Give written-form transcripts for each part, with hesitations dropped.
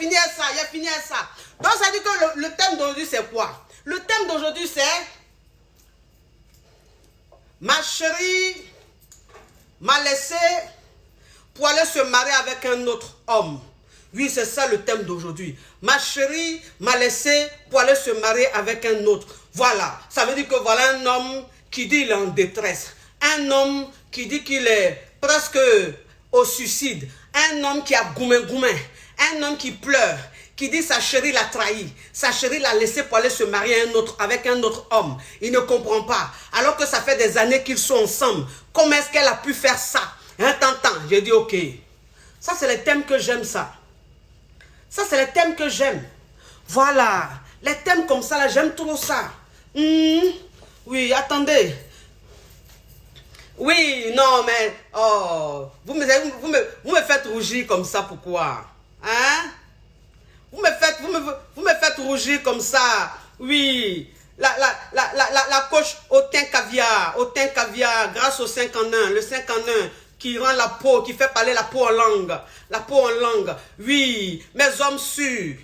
fini avec ça, j'ai fini avec ça. Donc ça dit que le thème d'aujourd'hui c'est quoi? Le thème d'aujourd'hui c'est ma chérie m'a laissé pour aller se marier avec un autre homme. Oui, c'est ça le thème d'aujourd'hui. Ma chérie m'a laissé pour aller se marier avec un autre. Voilà, ça veut dire que voilà un homme qui dit qu'il est en détresse. Un homme qui dit qu'il est presque au suicide. Un homme qui a goumé. Un homme qui pleure. Qui dit sa chérie l'a trahi. Sa chérie l'a laissé pour aller se marier avec un autre homme. Il ne comprend pas. Alors que ça fait des années qu'ils sont ensemble. Comment est-ce qu'elle a pu faire ça? Un temps, j'ai dit ok. Ça c'est le thème que j'aime ça. Ça c'est le thème que j'aime. Voilà. Les thèmes comme ça là, j'aime trop ça. Oui, attendez. Oui, non mais... Oh, vous me faites rougir comme ça, pourquoi? Hein? Vous me faites rougir comme ça. Oui. La coach au thym caviar, grâce au 5 en 1, le 5 en 1 qui rend la peau, qui fait parler la peau en langue. La peau en langue. Oui, mes hommes sûrs,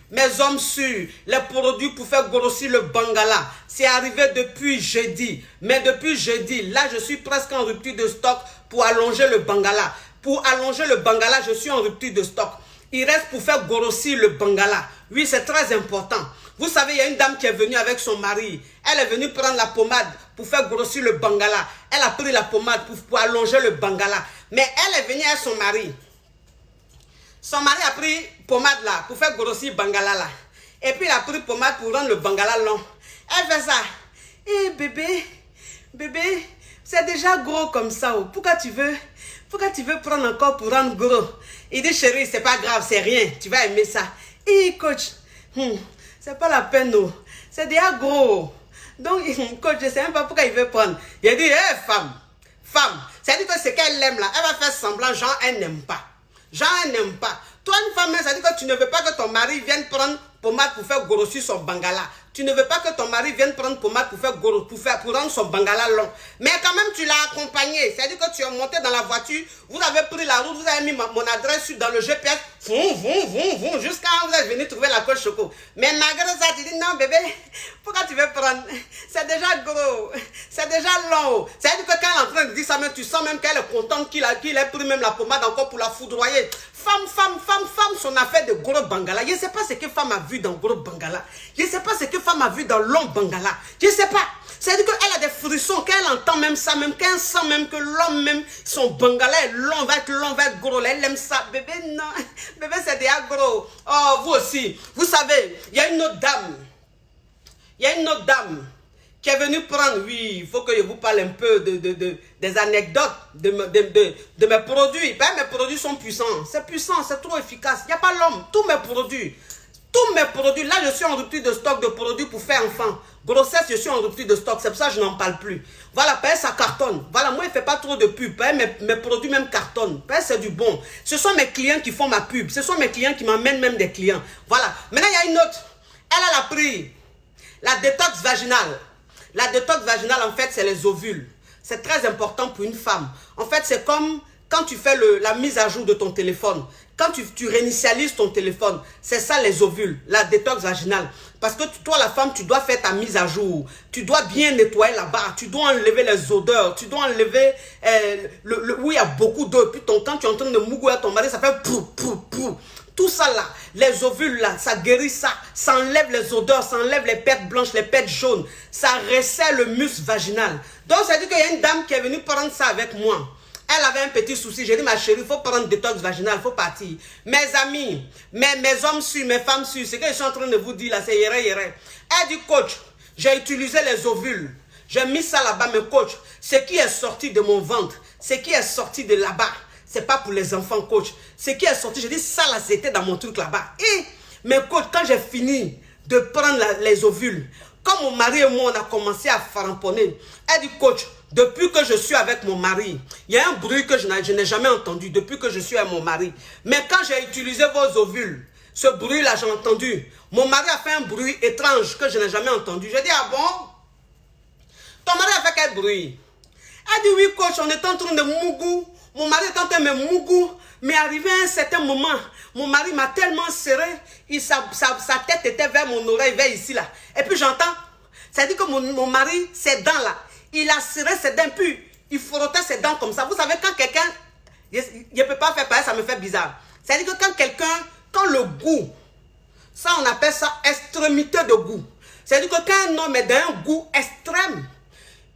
les produits pour faire grossir le bangala. C'est arrivé depuis jeudi. Mais depuis jeudi, là je suis presque en rupture de stock pour allonger le bangala. Pour allonger le bangala, je suis en rupture de stock. Il reste pour faire grossir le bangala. Oui, c'est très important. Vous savez, il y a une dame qui est venue avec son mari. Elle est venue prendre la pommade pour faire grossir le bangala. Elle a pris la pommade pour allonger le bangala. Mais elle est venue avec son mari. Son mari a pris pommade là pour faire grossir bangala là. Et puis il a pris pommade pour rendre le bangala long. Elle fait ça. Eh bébé, c'est déjà gros comme ça. Oh. Pourquoi tu veux prendre encore pour rendre gros? Il dit chérie, c'est pas grave, c'est rien. Tu vas aimer ça. Eh coach, c'est pas la peine. Oh. C'est déjà gros. Donc coach, je sais même pas pourquoi il veut prendre. Il a dit, femme, c'est-à-dire que ce qu'elle aime là, elle va faire semblant, genre elle n'aime pas. Elle n'aime pas. Toi, une femme, ça dit que tu ne veux pas que ton mari vienne prendre pommade pour faire grossir son bangala. Tu ne veux pas que ton mari vienne prendre pommade pour rendre son bangala long. Mais quand même, tu l'as accompagné. C'est-à-dire que tu es monté dans la voiture, vous avez pris la route, vous avez mis mon adresse dans le GPS, jusqu'à vous êtes venu trouver la coche choco. Mais malgré ça, tu dis non, bébé, pourquoi tu veux prendre? C'est déjà gros, c'est déjà long. C'est-à-dire que quand elle est en train de dire ça, tu sens même qu'elle est contente qu'il ait pris même la pommade encore pour la foudroyer. Femme, son affaire de gros bangala. Je ne sais pas ce que femme a vu dans gros bangala. Je ne sais pas ce que femme a vu dans long bangala. Je ne sais pas. C'est-à-dire qu'elle a des frissons, qu'elle entend même ça, même qu'elle sent même que l'homme même, son bangala est long, va être gros. Elle aime ça. Bébé, non. Bébé, c'est déjà gros. Oh, vous aussi. Vous savez, il y a une autre dame. Qui est venue prendre, oui, il faut que je vous parle un peu des anecdotes de mes produits. Ben, mes produits sont puissants. C'est puissant, c'est trop efficace. Il n'y a pas l'homme. Tous mes produits, là je suis en rupture de stock de produits pour faire enfant. Grossesse, je suis en rupture de stock. C'est pour ça que je n'en parle plus. Voilà, ça cartonne. Voilà, moi, il ne fait pas trop de pub. Mes produits même cartonnent. C'est du bon. Ce sont mes clients qui font ma pub. Ce sont mes clients qui m'emmènent même des clients. Voilà. Maintenant, il y a une autre. Elle a pris la détox vaginale. La détox vaginale, en fait, c'est les ovules. C'est très important pour une femme. En fait, c'est comme quand tu fais la mise à jour de ton téléphone. Quand tu réinitialises ton téléphone, c'est ça les ovules, la détox vaginale. Parce que toi, la femme, tu dois faire ta mise à jour. Tu dois bien nettoyer là-bas. Tu dois enlever les odeurs. Tu dois enlever où il y a beaucoup d'eau. Puis quand tu es en train de mougouer à ton mari, ça fait pou. Tout ça là, les ovules là, ça guérit ça. Ça enlève les odeurs, ça enlève les pertes blanches, les pertes jaunes. Ça resserre le muscle vaginal. Donc, ça veut dire qu'il y a une dame qui est venue prendre ça avec moi. Elle avait un petit souci. J'ai dit, ma chérie, il faut prendre détox vaginal, il faut partir. Mes amis, mes hommes sûrs, mes femmes sûres, ce que je suis en train de vous dire là, c'est yéré. Elle dit, coach, j'ai utilisé les ovules. J'ai mis ça là-bas, mais coach, ce qui est sorti de mon ventre, ce qui est sorti de là-bas, c'est pas pour les enfants, coach. Ce qui est sorti, j'ai dit, ça là, c'était dans mon truc là-bas. Mais coach, quand j'ai fini de prendre les ovules, quand mon mari et moi, on a commencé à faramponner, elle dit, coach, depuis que je suis avec mon mari, il y a un bruit que je n'ai jamais entendu depuis que je suis avec mon mari. Mais quand j'ai utilisé vos ovules, ce bruit-là, j'ai entendu. Mon mari a fait un bruit étrange que je n'ai jamais entendu. J'ai dit, ah bon? Ton mari a fait quel bruit? Elle dit, oui, coach, on est en train de mougou. Mon mari est en train de me mougou. Mais arrivé à un certain moment, mon mari m'a tellement serré, sa tête était vers mon oreille, vers ici là. Et puis j'entends, ça dit que mon mari, ses dents là, il a serré ses dents, puis il frottait ses dents comme ça. Vous savez, quand quelqu'un, je ne peux pas faire pareil, ça me fait bizarre. Ça dit que quand quelqu'un, quand le goût, ça on appelle ça extrémité de goût. C'est-à-dire que quand un homme est d'un goût extrême,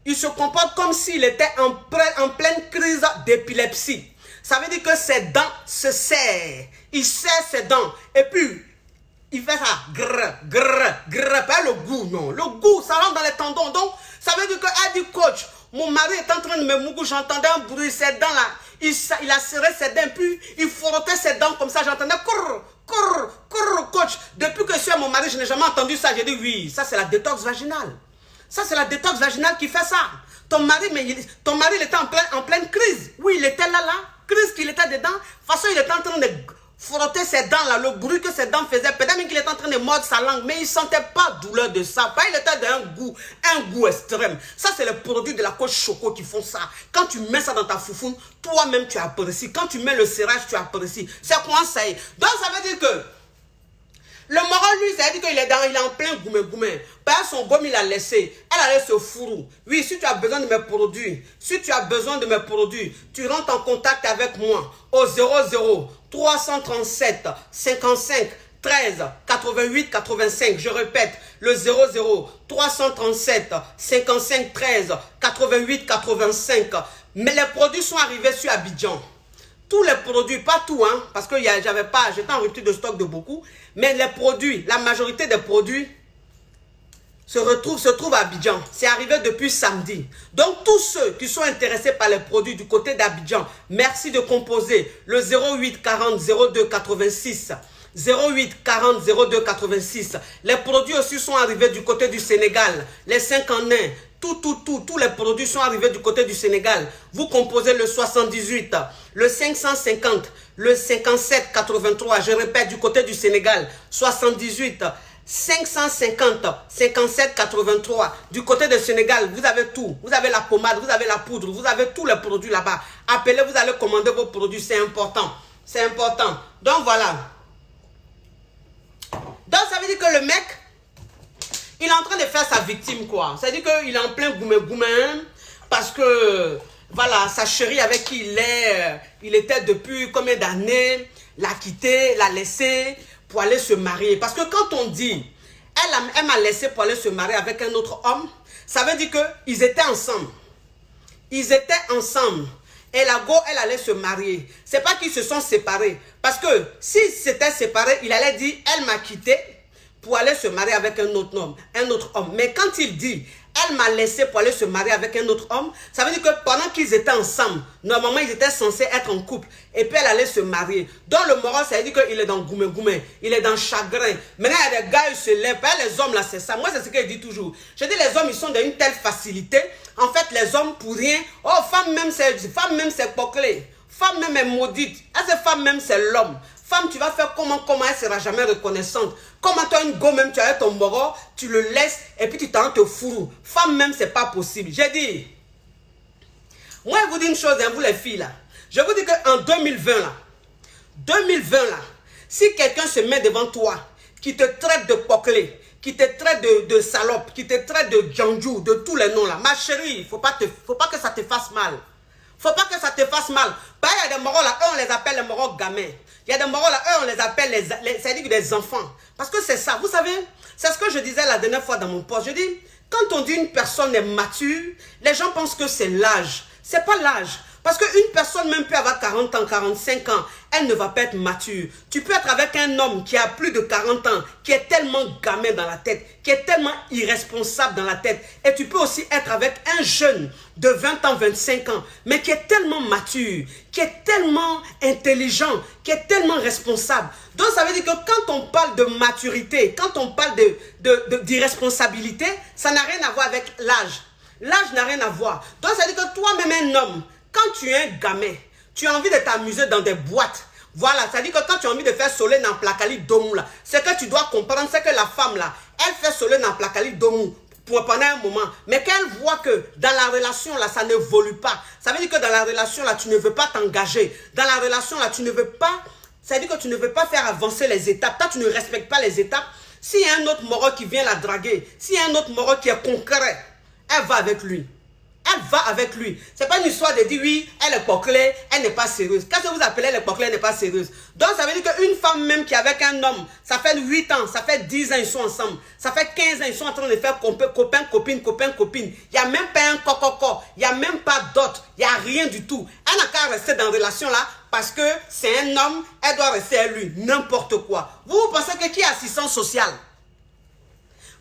il se comporte comme s'il était en pleine crise d'épilepsie. Ça veut dire que ses dents se serrent. Il serre ses dents. Et puis, il fait ça. Grrr, grrr, grrr. Pas le goût, non. Le goût, ça rentre dans les tendons. Donc, ça veut dire qu'elle dit, coach, mon mari est en train de me mouiller. J'entendais un bruit, ses dents là. Il a serré ses dents. Puis, il frottait ses dents comme ça. J'entendais, coach. Depuis que je suis à mon mari, je n'ai jamais entendu ça. J'ai dit, oui, ça c'est la détox vaginale. Ça, c'est la détox vaginale qui fait ça. Ton mari, il était en pleine crise. Oui, il était là. Crise qu'il était dedans. De toute façon, il était en train de frotter ses dents là. Le bruit que ses dents faisaient. Peut-être même qu'il était en train de mordre sa langue. Mais il ne sentait pas douleur de ça. Pas, il était d'un goût extrême. Ça, c'est le produit de la coach Choco qui font ça. Quand tu mets ça dans ta foufoune, toi-même, tu apprécies. Quand tu mets le serrage, tu apprécies. C'est quoi ça? Donc, ça veut dire que le moral, lui, ça veut dire qu'il est en plein goumé. Par son gomme, il a laissé. Elle a laissé ce fourreau. Oui, si tu as besoin de mes produits, tu rentres en contact avec moi au 00 337 55 13 88 85. Je répète, le 00 337 55 13 88 85. Mais les produits sont arrivés sur Abidjan. Tous les produits, pas tout, hein, parce que j'étais en rupture de stock de beaucoup, mais les produits, la majorité des produits se trouvent à Abidjan. C'est arrivé depuis samedi. Donc, tous ceux qui sont intéressés par les produits du côté d'Abidjan, merci de composer le 08 40 02 86. 08 40 02 86. Les produits aussi sont arrivés du côté du Sénégal. Les 5 en 1. Tous les produits sont arrivés du côté du Sénégal. Vous composez le 78, le 550, le 57 83. Je répète, du côté du Sénégal. 78, 550, 57 83. Du côté du Sénégal, vous avez tout. Vous avez la pommade, vous avez la poudre, vous avez tous les produits là-bas. Appelez, vous allez commander vos produits. C'est important. C'est important. Donc voilà. Donc ça veut dire que le mec, il est en train de faire sa victime, quoi. C'est-à-dire qu'il est en plein goumé, parce que, voilà, sa chérie avec qui il était depuis combien d'années, l'a quitté, l'a laissé pour aller se marier. Parce que quand on dit, elle m'a laissé pour aller se marier avec un autre homme, ça veut dire qu'ils étaient ensemble. Ils étaient ensemble. Et la go, elle allait se marier. C'est pas qu'ils se sont séparés. Parce que s'ils s'étaient séparés, il allait dire, elle m'a quitté pour aller se marier avec un autre homme. Mais quand il dit, elle m'a laissé pour aller se marier avec un autre homme, ça veut dire que pendant qu'ils étaient ensemble, normalement, ils étaient censés être en couple. Et puis, elle allait se marier. Dans le moral, ça veut dire qu'il est dans goumé. Il est dans chagrin. Maintenant, il y a des gars, ils se lèvent. Les hommes, là, c'est ça. Moi, c'est ce que je dis toujours. Je dis, les hommes, ils sont d'une telle facilité. En fait, les hommes, pour rien. Oh, femme même, c'est bouclé. Femme même est maudite. Cette femme même, c'est l'homme. Femme, tu vas faire comment elle ne sera jamais reconnaissante. Comment toi, une go même, tu as ton moro, tu le laisses et puis tu t'en te fourreau. Femme même, c'est pas possible. J'ai dit, moi, je vous dis une chose, hein, vous les filles là. Je vous dis qu'en 2020 là, si quelqu'un se met devant toi, qui te traite de poclé, qui te traite de salope, qui te traite de djandjou, de tous les noms là, ma chérie, faut pas que ça te fasse mal. Faut pas que ça te fasse mal. Il y a des moraux là, eux on les appelle les moraux gamins. Il y a des moraux là, eux on les appelle c'est-à-dire des enfants. Parce que c'est ça, vous savez, c'est ce que je disais la dernière fois dans mon post. Je dis, quand on dit une personne est mature, les gens pensent que c'est l'âge. C'est pas l'âge. Parce qu'une personne même peut avoir 40 ans, 45 ans, elle ne va pas être mature. Tu peux être avec un homme qui a plus de 40 ans, qui est tellement gamin dans la tête, qui est tellement irresponsable dans la tête. Et tu peux aussi être avec un jeune de 20 ans, 25 ans, mais qui est tellement mature, qui est tellement intelligent, qui est tellement responsable. Donc ça veut dire que quand on parle de maturité, quand on parle d'irresponsabilité, ça n'a rien à voir avec l'âge. L'âge n'a rien à voir. Donc ça veut dire que toi-même un homme, quand tu es un gamin, tu as envie de t'amuser dans des boîtes. Voilà, ça dit que quand tu as envie de faire soleil dans Plakali Domou, là, ce que tu dois comprendre, c'est que la femme, là, elle fait soleil dans Plakali Domou pendant un moment, mais qu'elle voit que dans la relation là, ça n'évolue pas. Ça veut dire que dans la relation là, tu ne veux pas t'engager. Dans la relation là, tu ne veux pas, ça veut dire que tu ne veux pas faire avancer les étapes. Toi, tu ne respectes pas les étapes. S'il y a un autre moro qui vient la draguer, s'il y a un autre moro qui est concret, elle va avec lui. Elle va avec lui. C'est pas une histoire de dire oui, elle est coquelée, elle n'est pas sérieuse. Qu'est-ce que vous appelez elle est coquelée, elle n'est pas sérieuse? Donc ça veut dire qu'une femme même qui est avec un homme, ça fait 8 ans, ça fait 10 ans, ils sont ensemble. Ça fait 15 ans, ils sont en train de faire copain, copine, copain, copine. Il n'y a même pas un coco, il n'y a même pas d'autre, il n'y a rien du tout. Elle n'a qu'à rester dans la relation là parce que c'est un homme, elle doit rester à lui, n'importe quoi. Vous pensez que qui est assistance sociale?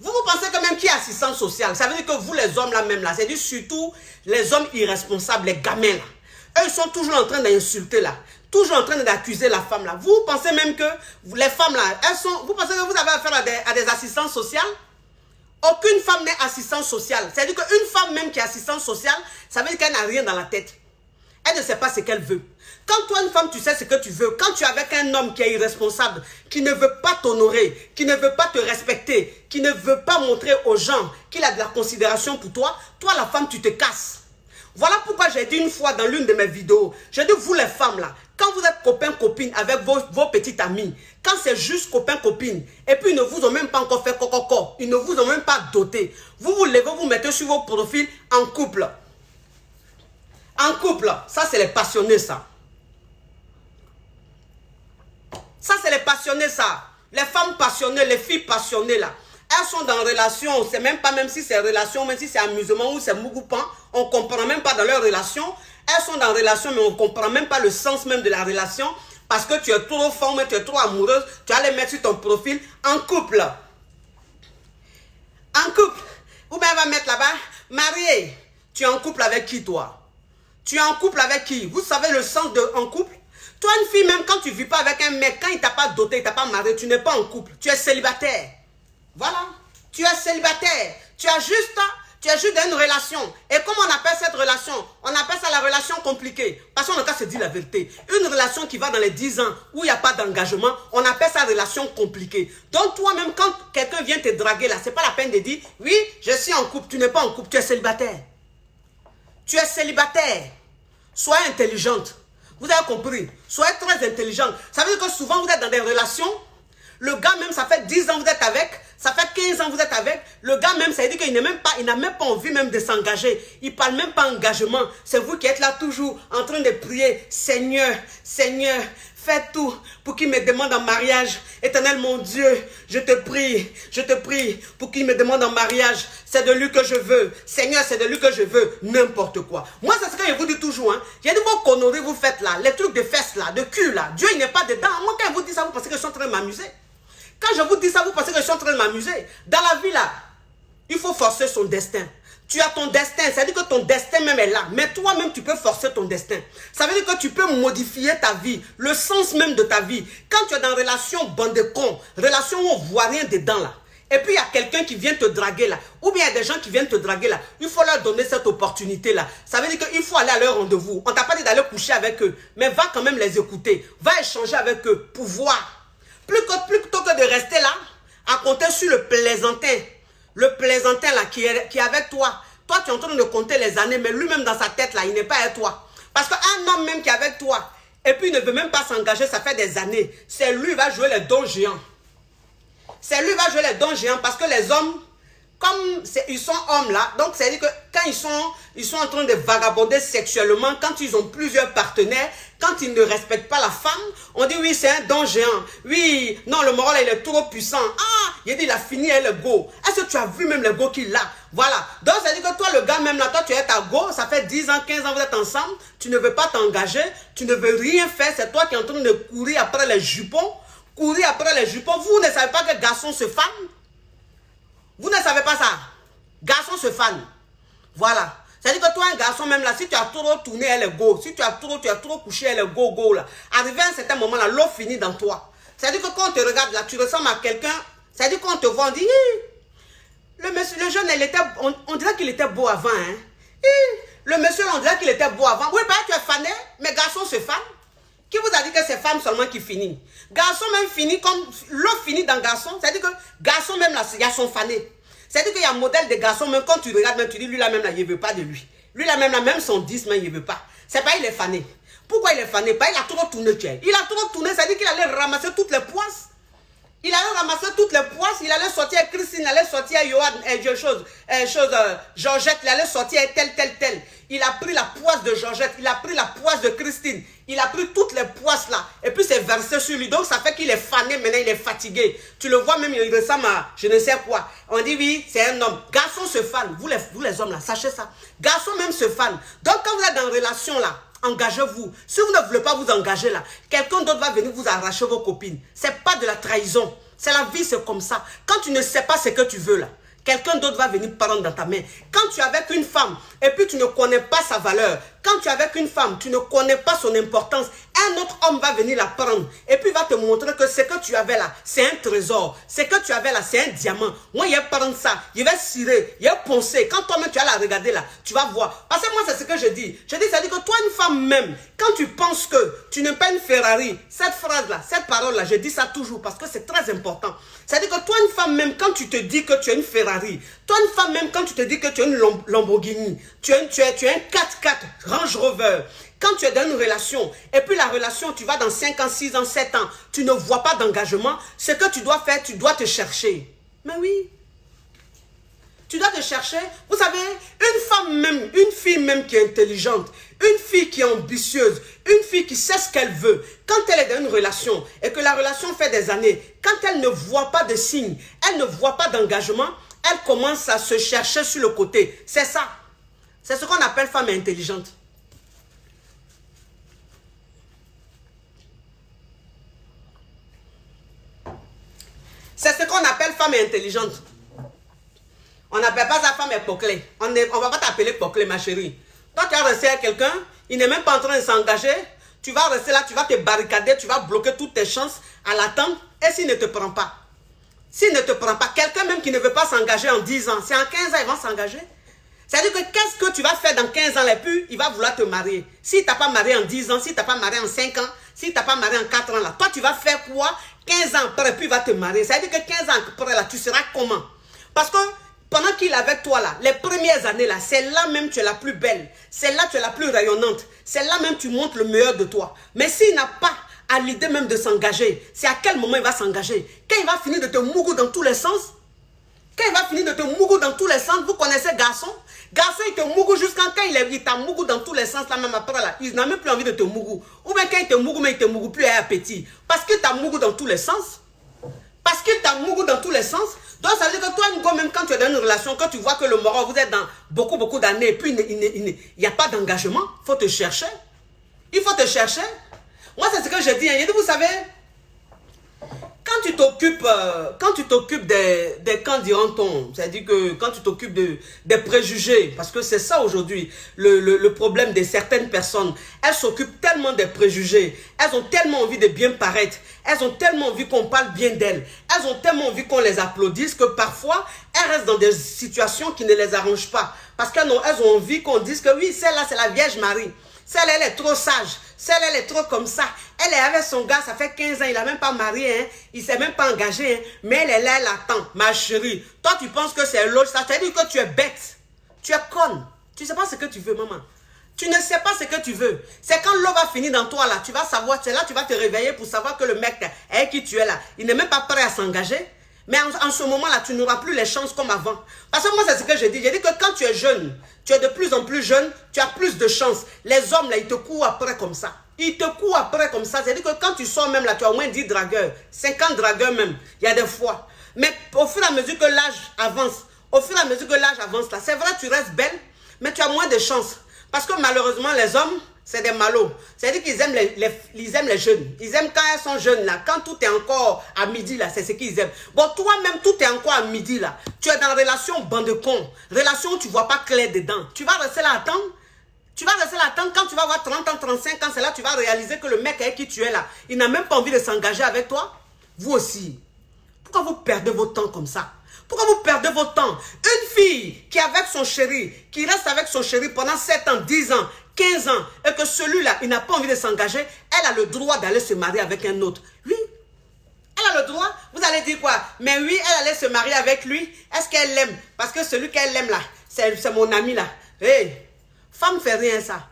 Vous pensez que même qui est assistance sociale, ça veut dire que vous les hommes là même là, c'est-à-dire surtout les hommes irresponsables, les gamins là, eux ils sont toujours en train d'insulter là, toujours en train d'accuser la femme là. Vous pensez même que les femmes là, elles sont, vous pensez que vous avez affaire à des assistantes sociales? Aucune femme n'est assistante sociale. C'est-à-dire qu'une femme même qui est assistante sociale, ça veut dire qu'elle n'a rien dans la tête. Elle ne sait pas ce qu'elle veut. Quand toi, une femme, tu sais ce que tu veux. Quand tu es avec un homme qui est irresponsable, qui ne veut pas t'honorer, qui ne veut pas te respecter, qui ne veut pas montrer aux gens qu'il a de la considération pour toi, toi, la femme, tu te casses. Voilà pourquoi j'ai dit une fois dans l'une de mes vidéos, j'ai dit, vous les femmes là, quand vous êtes copain-copine avec vos petites amies, quand c'est juste copain-copine, et puis ils ne vous ont même pas encore fait coco, ils ne vous ont même pas doté, vous vous levez, vous mettez sur vos profils en couple. En couple, ça c'est les passionnés ça. Ça c'est les passionnés ça. Les femmes passionnées, les filles passionnées là. Elles sont dans relation, c'est même pas même si c'est relation, même si c'est amusement ou c'est mougoupan, on ne comprend même pas dans leur relation. Elles sont dans relation mais on ne comprend même pas le sens même de la relation parce que tu es trop femme, tu es trop amoureuse, tu vas les mettre sur ton profil en couple. En couple. Ou bien elle va mettre là-bas, mariée. Tu es en couple avec qui toi? Tu es en couple avec qui? Vous savez le sens de en couple? Toi, une fille, même quand tu ne vis pas avec un mec, quand il ne t'a pas doté, il ne t'a pas marié, tu n'es pas en couple. Tu es célibataire. Voilà. Tu es célibataire. Tu as juste une relation. Et comment on appelle cette relation? On appelle ça la relation compliquée. Parce qu'on a qu'à se dire la vérité. Une relation qui va dans les 10 ans, où il n'y a pas d'engagement, on appelle ça relation compliquée. Donc toi-même, quand quelqu'un vient te draguer là, ce n'est pas la peine de dire, oui, je suis en couple. Tu n'es pas en couple, tu es célibataire. Tu es célibataire. Soyez intelligente. Vous avez compris? Soyez très intelligente. Ça veut dire que souvent vous êtes dans des relations. Le gars même, ça fait 10 ans vous êtes avec. Ça fait 15 ans vous êtes avec. Le gars même, ça veut dire qu'il n'a même pas envie même de s'engager. Il ne parle même pas engagement. C'est vous qui êtes là toujours en train de prier. Seigneur, Seigneur, fais tout pour qu'il me demande en mariage. Éternel mon Dieu, je te prie pour qu'il me demande en mariage. C'est de lui que je veux. Seigneur, c'est de lui que je veux. N'importe quoi. Moi, c'est ce que je vous dis toujours. Hein. Il y a de vos conneries vous faites là. Les trucs de fesses là, de cul là. Dieu, il n'est pas dedans. Moi, quand je vous dis ça, vous pensez que je suis en train de m'amuser. Quand je vous dis ça, vous pensez que je suis en train de m'amuser. Dans la vie là, il faut forcer son destin. Tu as ton destin, ça veut dire que ton destin même est là. Mais toi-même, tu peux forcer ton destin. Ça veut dire que tu peux modifier ta vie, le sens même de ta vie. Quand tu es dans une relation bande de cons, relation où on ne voit rien dedans là, et puis il y a quelqu'un qui vient te draguer là, ou bien il y a des gens qui viennent te draguer là, il faut leur donner cette opportunité là. Ça veut dire qu'il faut aller à leur rendez-vous. On ne t'a pas dit d'aller coucher avec eux, mais va quand même les écouter. Va échanger avec eux pour voir. Plutôt que de rester là, à compter sur le plaisantin. Le plaisantin là qui est avec toi. Toi, tu es en train de compter les années, mais lui-même dans sa tête là, il n'est pas avec toi. Parce qu'un homme même qui est avec toi, et puis il ne veut même pas s'engager, ça fait des années. C'est lui qui va jouer les dons géants. C'est lui qui va jouer les dons géants parce que les hommes, comme ils sont hommes là, donc c'est-à-dire que quand ils sont en train de vagabonder sexuellement, quand ils ont plusieurs partenaires, quand ils ne respectent pas la femme, on dit oui c'est un don géant, oui, non le moral il est trop puissant, ah, il a fini avec le go, est-ce que tu as vu même le go qu'il a, voilà, donc ça veut dire que toi le gars même là, toi tu es à go, ça fait 10 ans, 15 ans vous êtes ensemble, tu ne veux pas t'engager, tu ne veux rien faire, c'est toi qui es en train de courir après les jupons, vous ne savez pas que garçon se fan. Vous ne savez pas ça. Garçon se fan. Voilà. C'est-à-dire que toi, un garçon, même là, si tu as trop tourné, elle est go. Si tu as trop couché, elle est go là. Arrivé à un certain moment là, l'eau finit dans toi. C'est-à-dire que quand on te regarde là, tu ressembles à quelqu'un. C'est-à-dire qu'on te voit, on dit, le jeune, on dirait qu'il était beau avant. Hein. Le monsieur, on dirait qu'il était beau avant. Oui, tu es fané, mais garçon se fan. Qui vous a dit que c'est femme seulement qui finit? Garçon même finit comme l'eau finit dans garçon. C'est-à-dire que garçon même là, il y a son fané. C'est-à-dire qu'il y a un modèle de garçon, même quand tu regardes, même tu dis, lui là même là, il ne veut pas de lui. Lui là même son 10, mais il ne veut pas. C'est pas il est fané. Pourquoi il est fané? Pas il a trop tourné, tiens. Il a trop tourné, c'est-à-dire qu'il allait ramasser toutes les poisses. Il allait ramasser toutes les poisses, il allait sortir à Christine, il allait sortir à Johan, Georgette, il allait sortir à tel. Il a pris la poisse de Georgette, il a pris la poisse de Christine, il a pris toutes les poisses là, et puis c'est versé sur lui. Donc ça fait qu'il est fané maintenant, il est fatigué. Tu le vois même, il ressemble à je ne sais quoi. On dit oui, c'est un homme. Garçon se fan, vous les hommes là, sachez ça. Garçon même se fan. Donc quand vous êtes dans une relation là, engagez-vous. Si vous ne voulez pas vous engager là, quelqu'un d'autre va venir vous arracher vos copines. C'est pas de la trahison. C'est la vie, c'est comme ça. Quand tu ne sais pas ce que tu veux là, quelqu'un d'autre va venir prendre dans ta main. Quand tu es avec une femme et puis tu ne connais pas sa valeur, quand tu es avec une femme, tu ne connais pas son importance, un autre homme va venir la prendre et puis va te montrer que ce que tu avais là, c'est un trésor. Ce que tu avais là, c'est un diamant. Moi, il va prendre ça, il va cirer, il va poncer. Quand toi-même tu vas la regarder là, tu vas voir. Parce que moi, c'est ce que je dis. Je dis, ça dit que toi, une femme même, quand tu penses que tu n'es pas une Ferrari, cette phrase-là, cette parole-là, je dis ça toujours parce que c'est très important. C'est-à-dire que toi, une femme même, quand tu te dis que tu es une Ferrari, toi, une femme même, quand tu te dis que tu es une Lamborghini, tu es un 4x4 Range Rover, quand tu es dans une relation, et puis la relation, tu vas dans 5 ans, 6 ans, 7 ans, tu ne vois pas d'engagement, ce que tu dois faire, tu dois te chercher. Mais oui, tu dois te chercher. Vous savez, une femme même, une fille même qui est intelligente, une fille qui est ambitieuse, une fille qui sait ce qu'elle veut, quand elle est dans une relation et que la relation fait des années, quand elle ne voit pas de signes, elle ne voit pas d'engagement, elle commence à se chercher sur le côté. C'est ça. C'est ce qu'on appelle femme intelligente. C'est ce qu'on appelle femme intelligente. On n'appelle pas ça femme époclée. On ne va pas t'appeler époclée, ma chérie. Toi, tu vas rester avec quelqu'un, il n'est même pas en train de s'engager. Tu vas rester là, tu vas te barricader, tu vas bloquer toutes tes chances à l'attente. Et s'il ne te prend pas, s'il ne te prend pas, quelqu'un même qui ne veut pas s'engager en 10 ans, c'est en 15 ans, il va s'engager. C'est-à-dire que qu'est-ce que tu vas faire dans 15 ans, et puis il va vouloir te marier. Si tu n'as pas marié en 10 ans, si tu n'as pas marié en 5 ans, si tu n'as pas marié en 4 ans, là, toi, tu vas faire quoi 15 ans après, puis il va te marier. C'est-à-dire que 15 ans après, là, tu seras comment? Parce que pendant qu'il est avec toi, là, les premières années, là, c'est là même tu es la plus belle. C'est là tu es la plus rayonnante. C'est là même tu montres le meilleur de toi. Mais s'il n'a pas à l'idée même de s'engager, c'est à quel moment il va s'engager? Quand il va finir de te mourir dans tous les sens? Quand il va finir de te mourir dans tous les sens, vous connaissez garçon? Garçon, il te mougoue jusqu'à quand il t'a mougoue dans tous les sens, là même après, là, il n'a même plus envie de te mougoue. Ou bien quand il te mougoue, mais il te mougoue plus à appétit. Parce qu'il t'a mougoue dans tous les sens. Parce qu'il t'a mougoue dans tous les sens. Donc ça veut dire que toi, Ngo, même quand tu es dans une relation, quand tu vois que le moral, vous êtes dans beaucoup d'années, et puis il n'y a pas d'engagement, il faut te chercher. Il faut te chercher. Moi, c'est ce que je dis. Hein. Je dis, vous savez, quand tu t'occupes des camps diront-on, c'est-à-dire que quand tu t'occupes des préjugés, parce que c'est ça aujourd'hui, le problème de certaines personnes, elles s'occupent tellement des préjugés, elles ont tellement envie de bien paraître, elles ont tellement envie qu'on parle bien d'elles, elles ont tellement envie qu'on les applaudisse que parfois, elles restent dans des situations qui ne les arrangent pas, parce qu'elles ont envie qu'on dise que oui, celle-là c'est la Vierge Marie. Celle, elle est trop sage. Celle, elle est trop comme ça. Elle est avec son gars, ça fait 15 ans, il n'a même pas marié, hein. Il ne s'est même pas engagé, hein. Mais elle est là, elle attend. Ma chérie, toi, tu penses que c'est l'autre, ça veut dire que tu es bête. Tu es conne. Tu ne sais pas ce que tu veux, maman. Tu ne sais pas ce que tu veux. C'est quand l'eau va finir dans toi, là, tu vas savoir, c'est là, tu vas te réveiller pour savoir que le mec avec qui tu es là, il n'est même pas prêt à s'engager. Mais en ce moment-là, tu n'auras plus les chances comme avant. Parce que moi, c'est ce que je dis. Je dis que quand tu es jeune, tu es de plus en plus jeune, tu as plus de chances. Les hommes, là, ils te courent après comme ça. Ils te courent après comme ça. C'est-à-dire que quand tu sors même là, tu as au moins 10 dragueurs, 50 dragueurs même. Il y a des fois. Mais au fur et à mesure que l'âge avance, là, c'est vrai, tu restes belle, mais tu as moins de chances. Parce que malheureusement, les hommes, c'est des malots. C'est-à-dire qu'ils aiment les jeunes. Ils aiment quand elles sont jeunes, là. Quand tout est encore à midi, là, c'est ce qu'ils aiment. Bon, toi-même, tout est encore à midi, là. Tu es dans une relation bande de cons. Relation où tu ne vois pas clair dedans. Tu vas rester là à attendre. Tu vas rester là à attendre. Quand tu vas avoir 30 ans, 35 ans, c'est là que tu vas réaliser que le mec avec qui tu es là, il n'a même pas envie de s'engager avec toi. Vous aussi. Pourquoi vous perdez votre temps comme ça? Pourquoi vous perdez votre temps? Une fille qui est avec son chéri, qui reste avec son chéri pendant 7 ans, 10 ans, 15 ans, et que celui-là, il n'a pas envie de s'engager, elle a le droit d'aller se marier avec un autre. Oui, elle a le droit. Vous allez allez dire quoi? Mais oui, elle allait se marier avec lui. Est-ce qu'elle l'aime? Parce que celui qu'elle aime là, c'est mon ami là. Hey, femme fait rien ça.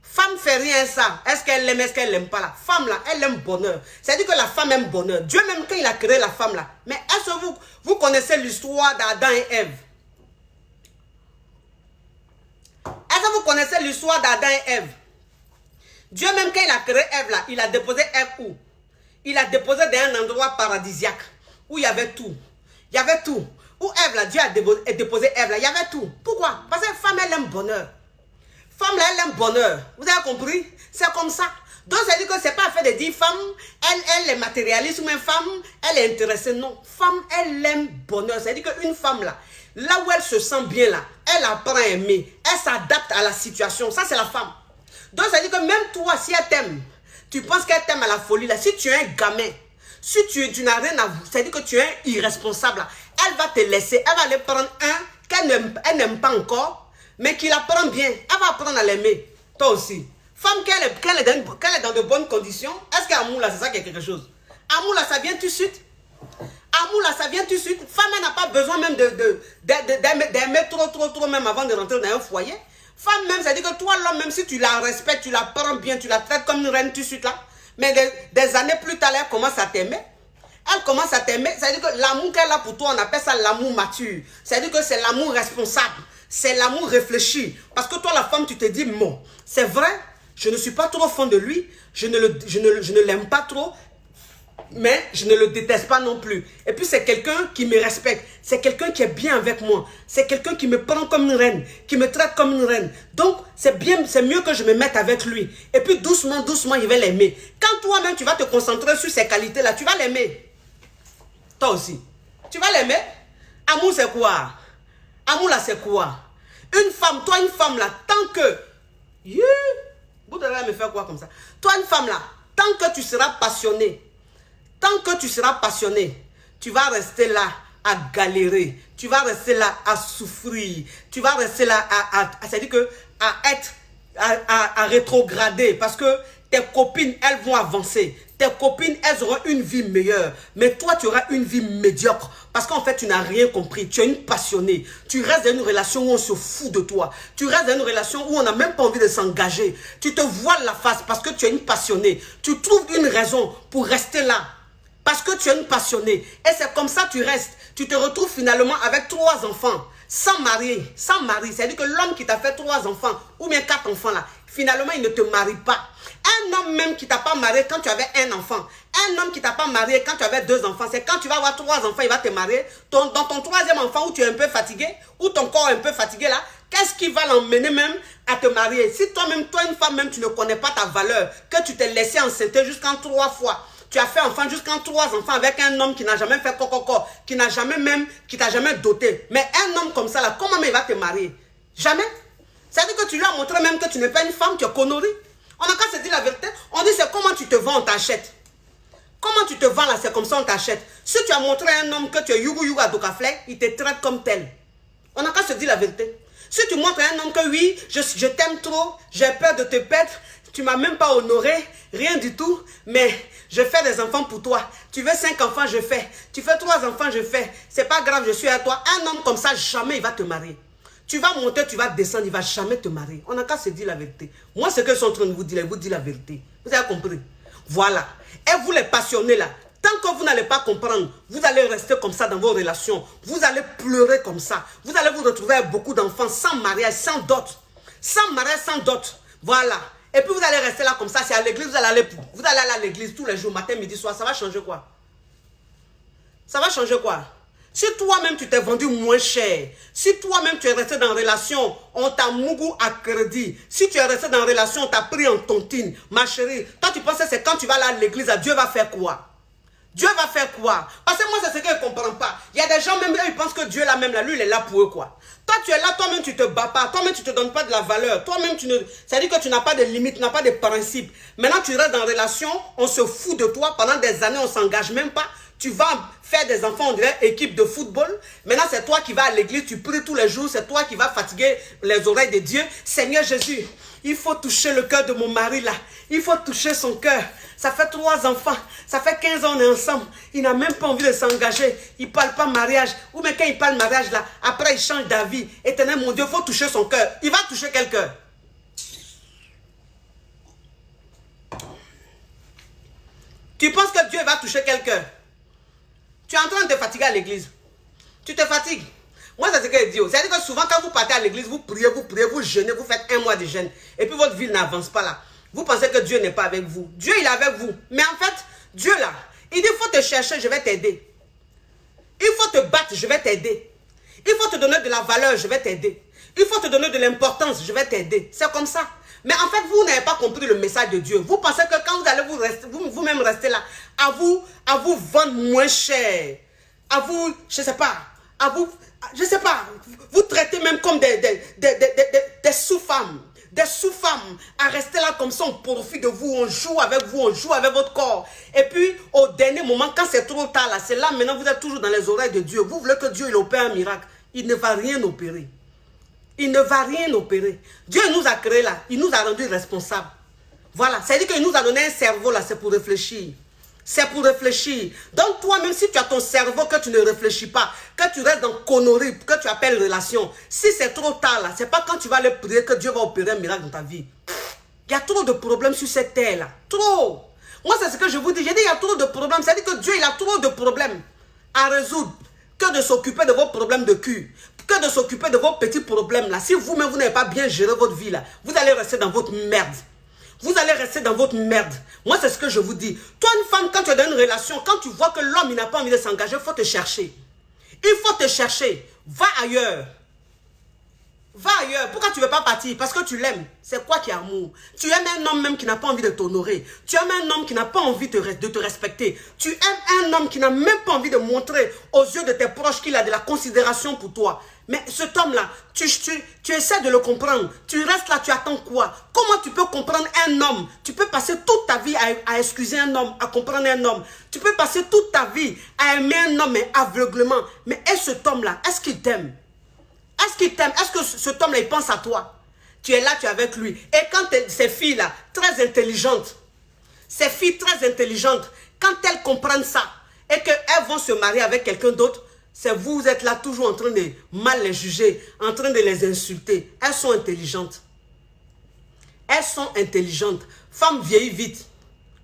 Femme fait rien ça. Est-ce qu'elle l'aime, est-ce qu'elle l'aime pas là? Femme là, elle aime bonheur. C'est-à-dire que la femme aime bonheur. Dieu même quand il a créé la femme là. Mais est-ce que vous connaissez l'histoire d'Adam et Ève? Est-ce que vous connaissez l'histoire d'Adam et Ève? Dieu même quand il a créé Ève là, il a déposé Ève où? Il a déposé dans un endroit paradisiaque où il y avait tout. Il y avait tout. Où Ève là, Dieu a déposé Ève là, il y avait tout. Pourquoi? Parce que la femme elle aime bonheur. Femme là, elle aime bonheur. Vous avez compris? C'est comme ça. Donc, ça dit que c'est pas fait de dire femme, elle est matérialiste ou même femme, elle est intéressée. Non. Femme, elle aime bonheur. Ça dit qu'une femme là, là où elle se sent bien là, elle apprend à aimer. Elle s'adapte à la situation. Ça, c'est la femme. Donc, ça dit que même toi, si elle t'aime, tu penses qu'elle t'aime à la folie là. Si tu es un gamin, si tu n'as rien à vous, ça dit que tu es irresponsable là. Elle va te laisser. Elle va aller prendre un qu'elle n'aime pas encore. Mais qu'il apprend bien, elle va apprendre à l'aimer. Toi aussi. Femme, qu'elle est dans de bonnes conditions, est-ce qu'amour là, c'est ça qui est quelque chose? Amour là, ça vient tout de suite. Amour là, ça vient tout de suite. Femme, elle n'a pas besoin même d'aimer trop même avant de rentrer dans un foyer. Femme même, ça dit que toi, l'homme, même si tu la respectes, tu la prends bien, tu la traites comme une reine tout de suite là. Mais des années plus tard, elle commence à t'aimer. Elle commence à t'aimer. Ça veut dire que l'amour qu'elle a pour toi, on appelle ça l'amour mature. Ça veut dire que c'est l'amour responsable. C'est l'amour réfléchi. Parce que toi, la femme, tu te dis, bon, c'est vrai, je ne suis pas trop fan de lui, je ne l'aime pas trop, mais je ne le déteste pas non plus. Et puis, c'est quelqu'un qui me respecte. C'est quelqu'un qui est bien avec moi. C'est quelqu'un qui me prend comme une reine, qui me traite comme une reine. Donc, c'est mieux que je me mette avec lui. Et puis, doucement, doucement, il va l'aimer. Quand toi-même, tu vas te concentrer sur ces qualités-là, tu vas l'aimer. Toi aussi. Tu vas l'aimer. Amour, c'est quoi? Amour, là, c'est quoi? Une femme, toi, une femme, là, tant que... Vous devez me faire quoi comme ça? Toi, une femme, là, tant que tu seras passionné, tu vas rester là à galérer. Tu vas rester là à souffrir. Tu vas rester là c'est-à-dire que à rétrograder. Parce que tes copines, elles vont avancer. Tes copines, elles auront une vie meilleure. Mais toi, tu auras une vie médiocre. Parce qu'en fait, tu n'as rien compris. Tu es une passionnée. Tu restes dans une relation où on se fout de toi. Tu restes dans une relation où on n'a même pas envie de s'engager. Tu te voiles la face parce que tu es une passionnée. Tu trouves une raison pour rester là. Parce que tu es une passionnée. Et c'est comme ça que tu restes. Tu te retrouves finalement avec 3 enfants. Sans marier. Sans mari. C'est-à-dire que l'homme qui t'a fait 3 enfants, ou bien 4 enfants là, finalement, il ne te marie pas. Un homme même qui t'a pas marié quand tu avais un enfant. Un homme qui t'a pas marié quand tu avais 2 enfants. C'est quand tu vas avoir 3 enfants, il va te marier. Dans ton 3e enfant où tu es un peu fatigué, où ton corps est un peu fatigué là, qu'est-ce qui va l'emmener même à te marier? Si toi-même, toi une femme même, tu ne connais pas ta valeur, que tu t'es laissé enceinte jusqu'en 3 fois. Tu as fait enfant jusqu'en 3 enfants avec un homme qui n'a jamais fait coco, qui n'a jamais même, qui t'a jamais doté. Mais un homme comme ça là, comment il va te marier? Jamais. C'est-à-dire que tu lui as montré même que tu n'es pas une femme, tu es connerie. On n'a qu'à se dire la vérité. On dit c'est comment tu te vends, on t'achète. Comment tu te vends là, c'est comme ça on t'achète. Si tu as montré à un homme que tu es yugu à Dokaflek, il te traite comme tel. On n'a qu'à se dire la vérité. Si tu montres à un homme que oui, je t'aime trop, j'ai peur de te perdre, tu ne m'as même pas honoré, rien du tout, mais je fais des enfants pour toi. Tu veux 5 enfants, je fais. Tu fais 3 enfants, je fais. C'est pas grave, je suis à toi. Un homme comme ça, jamais il va te marier. Tu vas monter, tu vas descendre, il ne va jamais te marier. On n'a qu'à se dire la vérité. Moi, ce que je suis en train de vous dire, je vous dis la vérité. Vous avez compris? Voilà. Et vous les passionnés là, tant que vous n'allez pas comprendre, vous allez rester comme ça dans vos relations. Vous allez pleurer comme ça. Vous allez vous retrouver avec beaucoup d'enfants sans mariage, sans dot. Sans mariage, sans dot. Voilà. Et puis vous allez rester là comme ça. C'est à l'église, vous allez aller à l'église tous les jours, matin, midi, soir. Ça va changer quoi? Ça va changer quoi? Si toi-même tu t'es vendu moins cher, si toi-même tu es resté dans une relation, on t'a mougou à crédit, si tu es resté dans une relation, on t'a pris en tontine, ma chérie, toi tu penses que c'est quand tu vas là à l'église, Dieu va faire quoi? Dieu va faire quoi? Parce que moi c'est ce que je ne comprends pas. Il y a des gens même, ils pensent que Dieu là même, là, lui il est là pour eux quoi. Toi tu es là, toi-même tu te bats pas, toi-même tu ne te donnes pas de la valeur, toi-même tu ne... C'est-à-dire que tu n'as pas de limites, tu n'as pas de principes. Maintenant tu restes dans une relation, on se fout de toi, pendant des années on ne s'engage même pas. Tu vas faire des enfants, on dirait équipe de football. Maintenant, c'est toi qui vas à l'église, tu pries tous les jours, c'est toi qui vas fatiguer les oreilles de Dieu. Seigneur Jésus, il faut toucher le cœur de mon mari là. Il faut toucher son cœur. Ça fait 3 enfants, ça fait 15 ans on est ensemble. Il n'a même pas envie de s'engager. Il ne parle pas mariage. Ou même quand il parle mariage là, après il change d'avis. Éternel mon Dieu, il faut toucher son cœur. Il va toucher quel cœur? Tu penses que Dieu va toucher quel cœur? Tu es en train de te fatiguer à l'église. Tu te fatigues. Moi, c'est ce que je dis. C'est-à-dire que souvent, quand vous partez à l'église, vous priez, vous jeûnez, vous faites 1 mois de jeûne. Et puis votre vie n'avance pas là. Vous pensez que Dieu n'est pas avec vous. Dieu, il est avec vous. Mais en fait, Dieu là, il dit, il faut te chercher, je vais t'aider. Il faut te battre, je vais t'aider. Il faut te donner de la valeur, je vais t'aider. Il faut te donner de l'importance, je vais t'aider. C'est comme ça. Mais en fait, vous n'avez pas compris le message de Dieu. Vous pensez que quand vous allez vous-même rester là, à vous vendre moins cher, à vous, je sais pas, à vous, je sais pas, vous traitez même comme des sous-femmes. Des sous-femmes à rester là comme ça, on profite de vous, on joue avec vous, on joue avec votre corps. Et puis, au dernier moment, quand c'est trop tard, là, c'est là, maintenant, vous êtes toujours dans les oreilles de Dieu. Vous voulez que Dieu il opère un miracle. Il ne va rien opérer. Il ne va rien opérer. Dieu nous a créés là, il nous a rendus responsables. Voilà, c'est-à-dire qu'il nous a donné un cerveau là, c'est pour réfléchir. C'est pour réfléchir. Donc toi, même si tu as ton cerveau, que tu ne réfléchis pas, que tu restes dans conneries, que tu appelles relation, si c'est trop tard là, c'est pas quand tu vas aller prier que Dieu va opérer un miracle dans ta vie. Il y a trop de problèmes sur cette terre là. Trop. Moi, c'est ce que je vous dis. J'ai dit, il y a trop de problèmes. C'est-à-dire que Dieu, il a trop de problèmes à résoudre que de s'occuper de vos problèmes de cul, que de s'occuper de vos petits problèmes là. Si vous-même, vous n'avez pas bien géré votre vie là, vous allez rester dans votre merde. Vous allez rester dans votre merde. Moi, c'est ce que je vous dis. Toi, une femme, quand tu es dans une relation, quand tu vois que l'homme, il n'a pas envie de s'engager, il faut te chercher. Il faut te chercher. Va ailleurs. Va ailleurs. Pourquoi tu ne veux pas partir? Parce que tu l'aimes. C'est quoi qui est amour? Tu aimes un homme même qui n'a pas envie de t'honorer. Tu aimes un homme qui n'a pas envie de te respecter. Tu aimes un homme qui n'a même pas envie de montrer aux yeux de tes proches qu'il a de la considération pour toi. Mais cet homme-là, tu essaies de le comprendre. Tu restes là, tu attends quoi? Comment tu peux comprendre un homme? Tu peux passer toute ta vie à excuser un homme, à comprendre un homme. Tu peux passer toute ta vie à aimer un homme, mais aveuglement. Mais est-ce cet homme-là, est-ce qu'il t'aime? Est-ce qu'il t'aime? Est-ce que cet homme-là, il pense à toi? Tu es là, tu es avec lui. Et quand ces filles-là, très intelligentes, ces filles très intelligentes, quand elles comprennent ça, et qu'elles vont se marier avec quelqu'un d'autre, c'est vous êtes là toujours en train de mal les juger, en train de les insulter. Elles sont intelligentes. Elles sont intelligentes. Femme vieillit vite.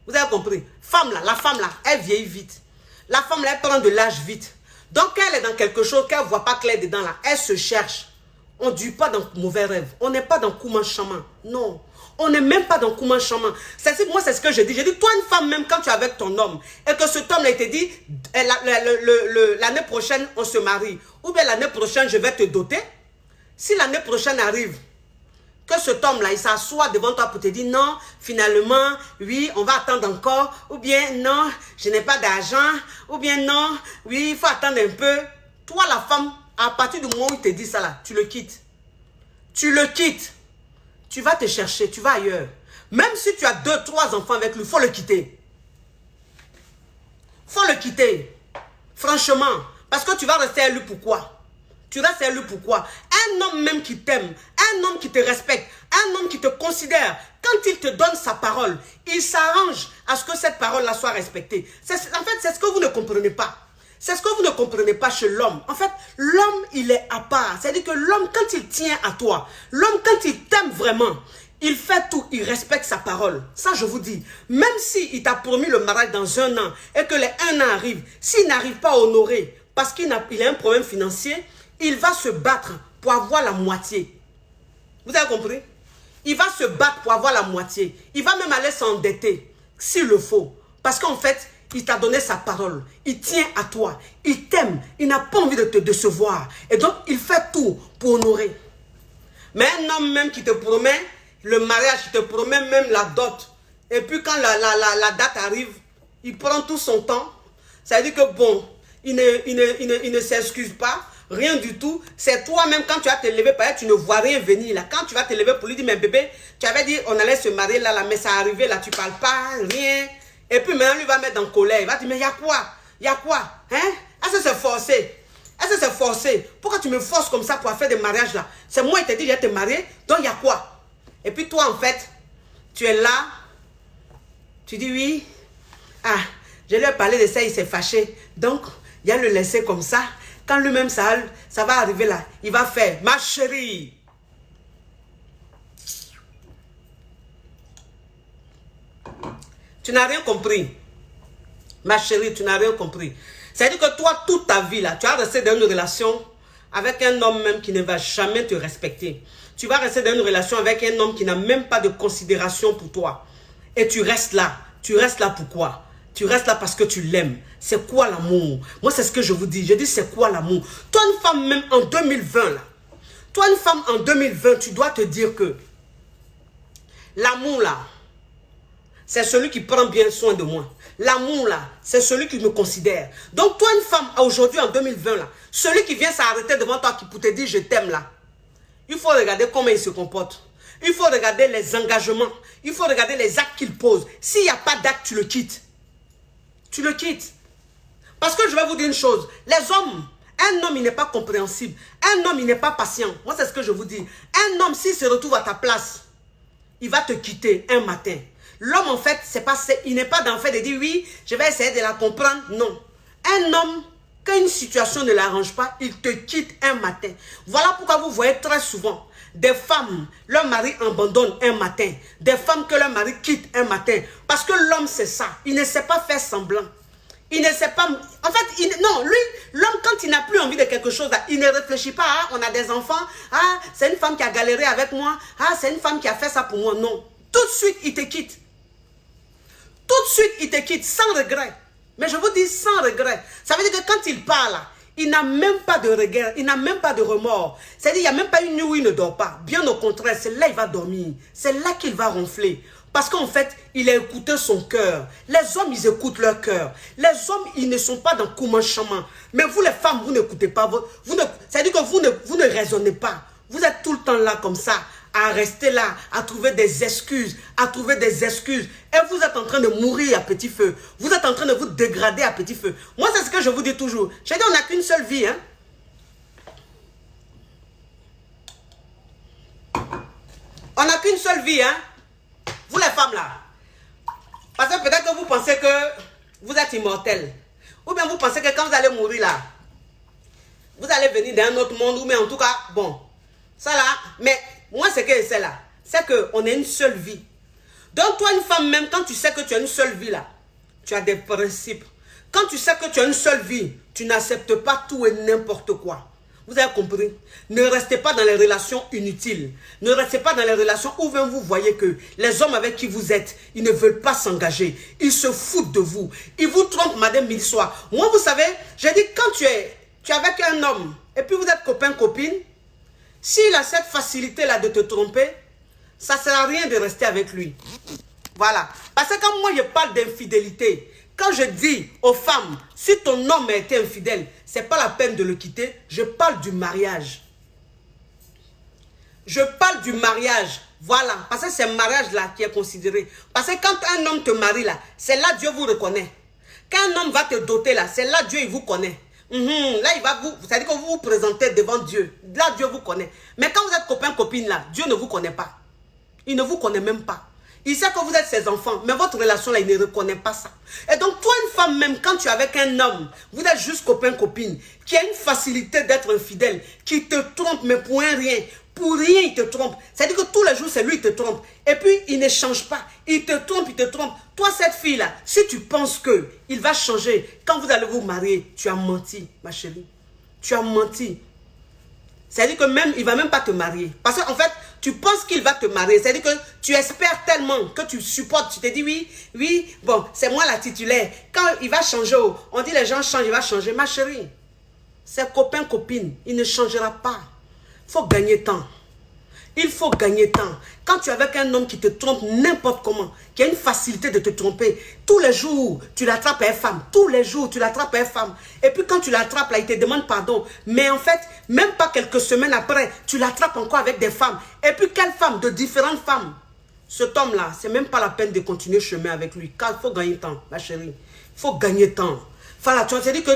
Vous avez compris? Femme là, la femme là, elle vieillit vite. La femme là, elle prend de l'âge vite. Donc elle est dans quelque chose qu'elle ne voit pas clair dedans là. Elle se cherche. On ne dit pas dans mauvais rêve. On n'est pas dans Kouman Chaman. Non. On n'est même pas dans Kouman Chaman. Moi, c'est ce que je dis. J'ai dit, toi, une femme, même quand tu es avec ton homme, et que cet homme-là, il te dit, l'année prochaine, on se marie. Ou bien l'année prochaine, je vais te doter. Si l'année prochaine arrive, que cet homme-là, il s'assoit devant toi pour te dire, non, finalement, oui, on va attendre encore. Ou bien, non, je n'ai pas d'argent. Ou bien, non, oui, il faut attendre un peu. Toi, la femme, à partir du moment où il te dit ça là, tu le quittes. Tu le quittes. Tu vas te chercher, tu vas ailleurs. Même si tu as 2, 3 enfants avec lui, il faut le quitter. Il faut le quitter. Franchement. Parce que tu vas rester à lui pourquoi? Tu restes à lui pourquoi? Un homme même qui t'aime, un homme qui te respecte, un homme qui te considère, quand il te donne sa parole, il s'arrange à ce que cette parole-là soit respectée. En fait, c'est ce que vous ne comprenez pas. C'est ce que vous ne comprenez pas chez l'homme. En fait, l'homme, il est à part. C'est-à-dire que l'homme, quand il tient à toi, l'homme, quand il t'aime vraiment, il fait tout, il respecte sa parole. Ça, je vous dis. Même s'il t'a promis le mariage dans 1 an et que les 1 an arrivent, s'il n'arrive pas à honorer parce qu'il a un problème financier, il va se battre pour avoir la moitié. Vous avez compris? Il va se battre pour avoir la moitié. Il va même aller s'endetter, s'il le faut. Parce qu'en fait, il t'a donné sa parole. Il tient à toi. Il t'aime. Il n'a pas envie de te décevoir. Et donc, il fait tout pour honorer. Mais un homme même qui te promet le mariage, qui te promet même la dot. Et puis quand la date arrive, il prend tout son temps. Ça veut dire que bon, il ne s'excuse pas. Rien du tout. C'est toi-même quand tu vas te lever, tu ne vois rien venir là. Quand tu vas te lever pour lui dire, mais bébé, tu avais dit on allait se marier là, mais ça arrivé là, tu ne parles pas, rien. Et puis maintenant, lui va mettre en colère. Il va dire, mais il y a quoi? Il y a quoi? Hein? Est-ce que c'est forcé? Est-ce que c'est forcé? Pourquoi tu me forces comme ça pour faire des mariages là? C'est moi qui t'ai dit je vais te marier, donc il y a quoi? Et puis toi en fait, tu es là, tu dis oui, ah, je lui ai parlé de ça, il s'est fâché, donc il va le laisser comme ça. Quand lui-même ça va arriver là, il va faire, ma chérie. Tu n'as rien compris. Ma chérie, tu n'as rien compris. C'est-à-dire que toi, toute ta vie, là, tu vas rester dans une relation avec un homme même qui ne va jamais te respecter. Tu vas rester dans une relation avec un homme qui n'a même pas de considération pour toi. Et tu restes là. Tu restes là pourquoi? Tu restes là parce que tu l'aimes. C'est quoi l'amour? Moi, c'est ce que je vous dis. Je dis, c'est quoi l'amour? Toi, une femme, même en 2020, là. Toi, une femme en 2020, tu dois te dire que l'amour, là, c'est celui qui prend bien soin de moi. L'amour, là, c'est celui qui me considère. Donc, toi, une femme, aujourd'hui, en 2020, là, celui qui vient s'arrêter devant toi pour te dire « je t'aime » là, il faut regarder comment il se comporte. Il faut regarder les engagements. Il faut regarder les actes qu'il pose. S'il n'y a pas d'acte, tu le quittes. Tu le quittes. Parce que je vais vous dire une chose. Les hommes, un homme, il n'est pas compréhensible. Un homme, il n'est pas patient. Moi, c'est ce que je vous dis. Un homme, s'il se retrouve à ta place, il va te quitter un matin. L'homme, en fait, il n'est pas dans le fait de dire oui, je vais essayer de la comprendre. Non. Un homme, quand une situation ne l'arrange pas, il te quitte un matin. Voilà pourquoi vous voyez très souvent des femmes, leur mari abandonne un matin. Des femmes que leur mari quitte un matin. Parce que l'homme, c'est ça. Il ne sait pas faire semblant. Il ne sait pas... En fait, non, lui, l'homme, quand il n'a plus envie de quelque chose, là, il ne réfléchit pas. Ah, on a des enfants. Ah, c'est une femme qui a galéré avec moi. Ah, c'est une femme qui a fait ça pour moi. Non. Tout de suite, il te quitte. Tout de suite, il te quitte sans regret. Mais je vous dis sans regret. Ça veut dire que quand il parle, il n'a même pas de regret, il n'a même pas de remords. C'est-à-dire qu'il n'y a même pas une nuit où il ne dort pas. Bien au contraire, c'est là qu'il va dormir. C'est là qu'il va ronfler. Parce qu'en fait, il a écouté son cœur. Les hommes, ils écoutent leur cœur. Les hommes, ils ne sont pas dans comment chemin. Mais vous, les femmes, vous n'écoutez pas. C'est-à-dire que vous ne raisonnez pas. Vous êtes tout le temps là comme ça, à rester là, à trouver des excuses, Et vous êtes en train de mourir à petit feu. Vous êtes en train de vous dégrader à petit feu. Moi, c'est ce que je vous dis toujours. J'ai dit, on n'a qu'une seule vie, hein. On n'a qu'une seule vie, hein. Vous les femmes là. Parce que peut-être que vous pensez que vous êtes immortel. Ou bien vous pensez que quand vous allez mourir là, vous allez venir d'un autre monde. Ou bien en tout cas, bon. Ça là, mais moi ce que c'est là, c'est qu'on a une seule vie. Donc toi une femme même, quand tu sais que tu as une seule vie là, tu as des principes. Quand tu sais que tu as une seule vie, tu n'acceptes pas tout et n'importe quoi. Vous avez compris? Ne restez pas dans les relations inutiles. Ne restez pas dans les relations où vous voyez que les hommes avec qui vous êtes, ils ne veulent pas s'engager. Ils se foutent de vous. Ils vous trompent, madame Milsois. Moi, vous savez, j'ai dit, quand tu es avec un homme, et puis vous êtes copain-copine, s'il a cette facilité-là de te tromper, ça ne sert à rien de rester avec lui. Voilà. Parce que quand moi, je parle d'infidélité, quand je dis aux femmes, si ton homme a été infidèle, ce n'est pas la peine de le quitter, je parle du mariage. Je parle du mariage. Voilà. Parce que c'est le mariage-là qui est considéré. Parce que quand un homme te marie là, c'est là Dieu vous reconnaît. Quand un homme va te doter là, c'est là Dieu il vous connaît. Là, il va vous... C'est-à-dire que vous vous présentez devant Dieu. Là, Dieu vous connaît. Mais quand vous êtes copain-copine là, Dieu ne vous connaît pas. Il ne vous connaît même pas. Il sait que vous êtes ses enfants, mais votre relation là, il ne reconnaît pas ça. Et donc, toi, une femme, même quand tu es avec un homme, vous êtes juste copain-copine, qui a une facilité d'être infidèle, qui te trompe, mais pour un rien. Pour rien, il te trompe. C'est-à-dire que tous les jours, c'est lui qui te trompe. Et puis, il ne change pas. Il te trompe, il te trompe. Toi, cette fille-là, si tu penses qu'il va changer, quand vous allez vous marier, tu as menti, ma chérie. Tu as menti. C'est-à-dire que même, il ne va même pas te marier. Parce qu'en fait, tu penses qu'il va te marier. C'est-à-dire que tu espères tellement que tu supportes. Tu te dis oui, bon, c'est moi la titulaire. Quand il va changer, on dit les gens changent, il va changer. Ma chérie, c'est copain-copine. Il ne changera pas. Il faut gagner temps. Il faut gagner temps. Quand tu es avec un homme qui te trompe n'importe comment, qui a une facilité de te tromper, tous les jours, tu l'attrapes à une femme. Tous les jours, tu l'attrapes à une femme. Et puis quand tu l'attrapes, là, il te demande pardon. Mais en fait, même pas quelques semaines après, tu l'attrapes encore avec des femmes. Et puis quelle femme? De différentes femmes. Cet homme-là, c'est même pas la peine de continuer le chemin avec lui. Car il faut gagner temps, ma chérie. Il faut gagner temps. Voilà, tu as dit que